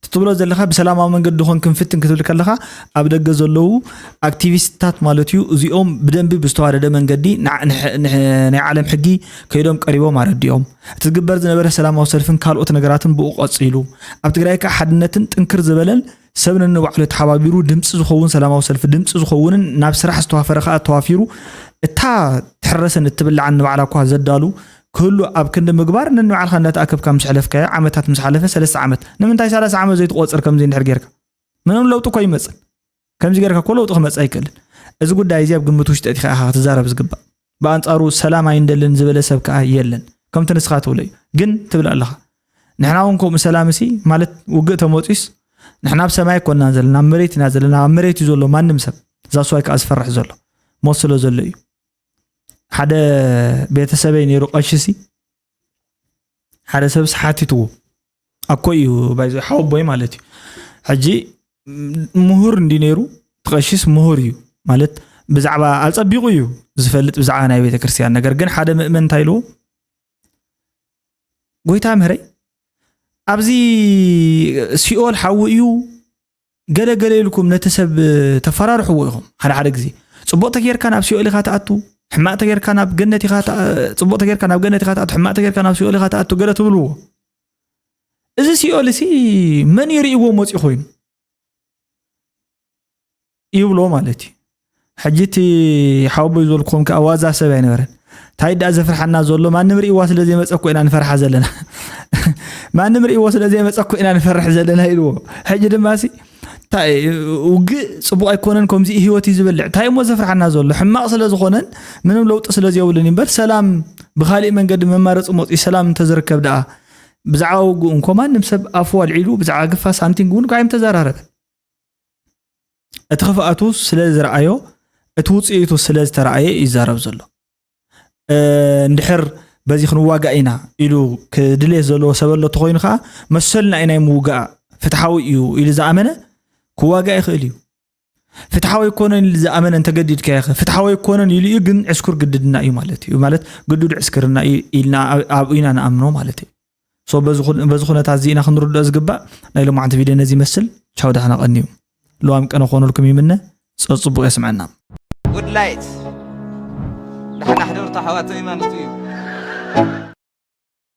تطبلو زلخا بسلامه منقد دخون كنفتن كتبل كلخا اب دغ زلو اكتيفيستات مالتيو ازيوم بدنب بستوارده منقدي نع عالم حقي كيدوم قريبو مارديوم تتغبر زنبر سلامه سلفن كالوت نغراتن بوقصيلو اب تግራይካ حدنتن ጥንክር ዝበለን ሰብን ንባዕሉ ተሓባቢሩ ድምጽ ዝኸውን ሰላማዊ ሰልፍ ድምጽ ዝኸውን ናብ ስራሕ ዝተዋፈረኻ ተዋፊሩ እታ ተሕረሰን እትብልዓ ንባዕላ ኳ ዘዳሉ كله اب كند مغبار ننو على خنات اكب كم حلفك عامتات مسحلفه 3 عامت نمنتاي 3 عامت زي تقصر كم زي نحر غيرك منهم لوطو كاي يمص كم زي غيرك كله لوطو خمص ايكل از غداي زي بغمتوش تاتي خا تزارب زغبا بانصارو سلام ايندلن زبله سبك يلن كم تنسخاتو لي جن تبل الله نحنا ونكم سلامسي مالت وقته موطيس نحنا بسماي كنا نزلنا مريت نازلنا مريت يزولو مانم سب زاسوايك اسفرح زولو موصلو زلي حدا بيتسبين يرقشسي حدا سبس حاتيتو اكويو بايز حوبوي مالتي حجي مهور اندينيرو تقشس مهوريو مالت بزعبا الصبيقيو زفلط بزعبا ناي بيت كريستيان ነገር ግን حدا مؤمن تايلو ጎይታ ምሕረይ ابزي سيول حويو ገለገለልኩም ነተሰብ ተፈራርሕዎም ሓደ ግዜ ጽቡቕ ተገይርካ ናብ ሲኦል ኢኻ ተኣቱ حماق تغير كان اب جنتي خاطا صبوت تغير كان اب جنتي خاطا حماق تغير كان اب سيولي خاطا اتو غلط بلو اذا سيولي سي من يريو موصي خوين يبلو مالتي حجتي حاوب يزولكم كاوازا سبع نبر تايدا زفرحنا زولو ما نمري واس لزي مصكو انا نفرح زلنا ما نمري واس لزي مصكو انا نفرح زلنا يلو حج دماسي تاي وق صبو ايكونن كومزي هيوتي زبلع تاي مو زفرحنا زولو حماق سلازخونن منم لوط سلازي يولن يبر سلام بخالي منقد ممارص موطي سلام تزركب دا بزعاو انكم نمسب افوال عيلو بزعا قفا سانتينغون قايم تزارارب اتخفاتو سلاز رايو اتوصيتو سلاز تراي يزارب زلو ندحر بزي خنواغاينا يلو كدلي زلو سبلو تخوينخا مسلنا ايناي موغا فتحاوي يو الى زامنه كواغا يخليو فتحاوي يكونن الى زامنه انت قديد كاخ فتحاوي يكونن يلي يغن عسكر قددنا اي مالتي مالت قدود عسكرنا يلنا ابينا نامنو مالتي سو بزخونه تازينا خنرد ازغبا نايلو معنت فيديو نزي مسل ቻው ደህና ቀኒዩ لوام كانوا خونولكم يمنا صبوا يسمعنا good light نحن حضرت حواتي ما نطيب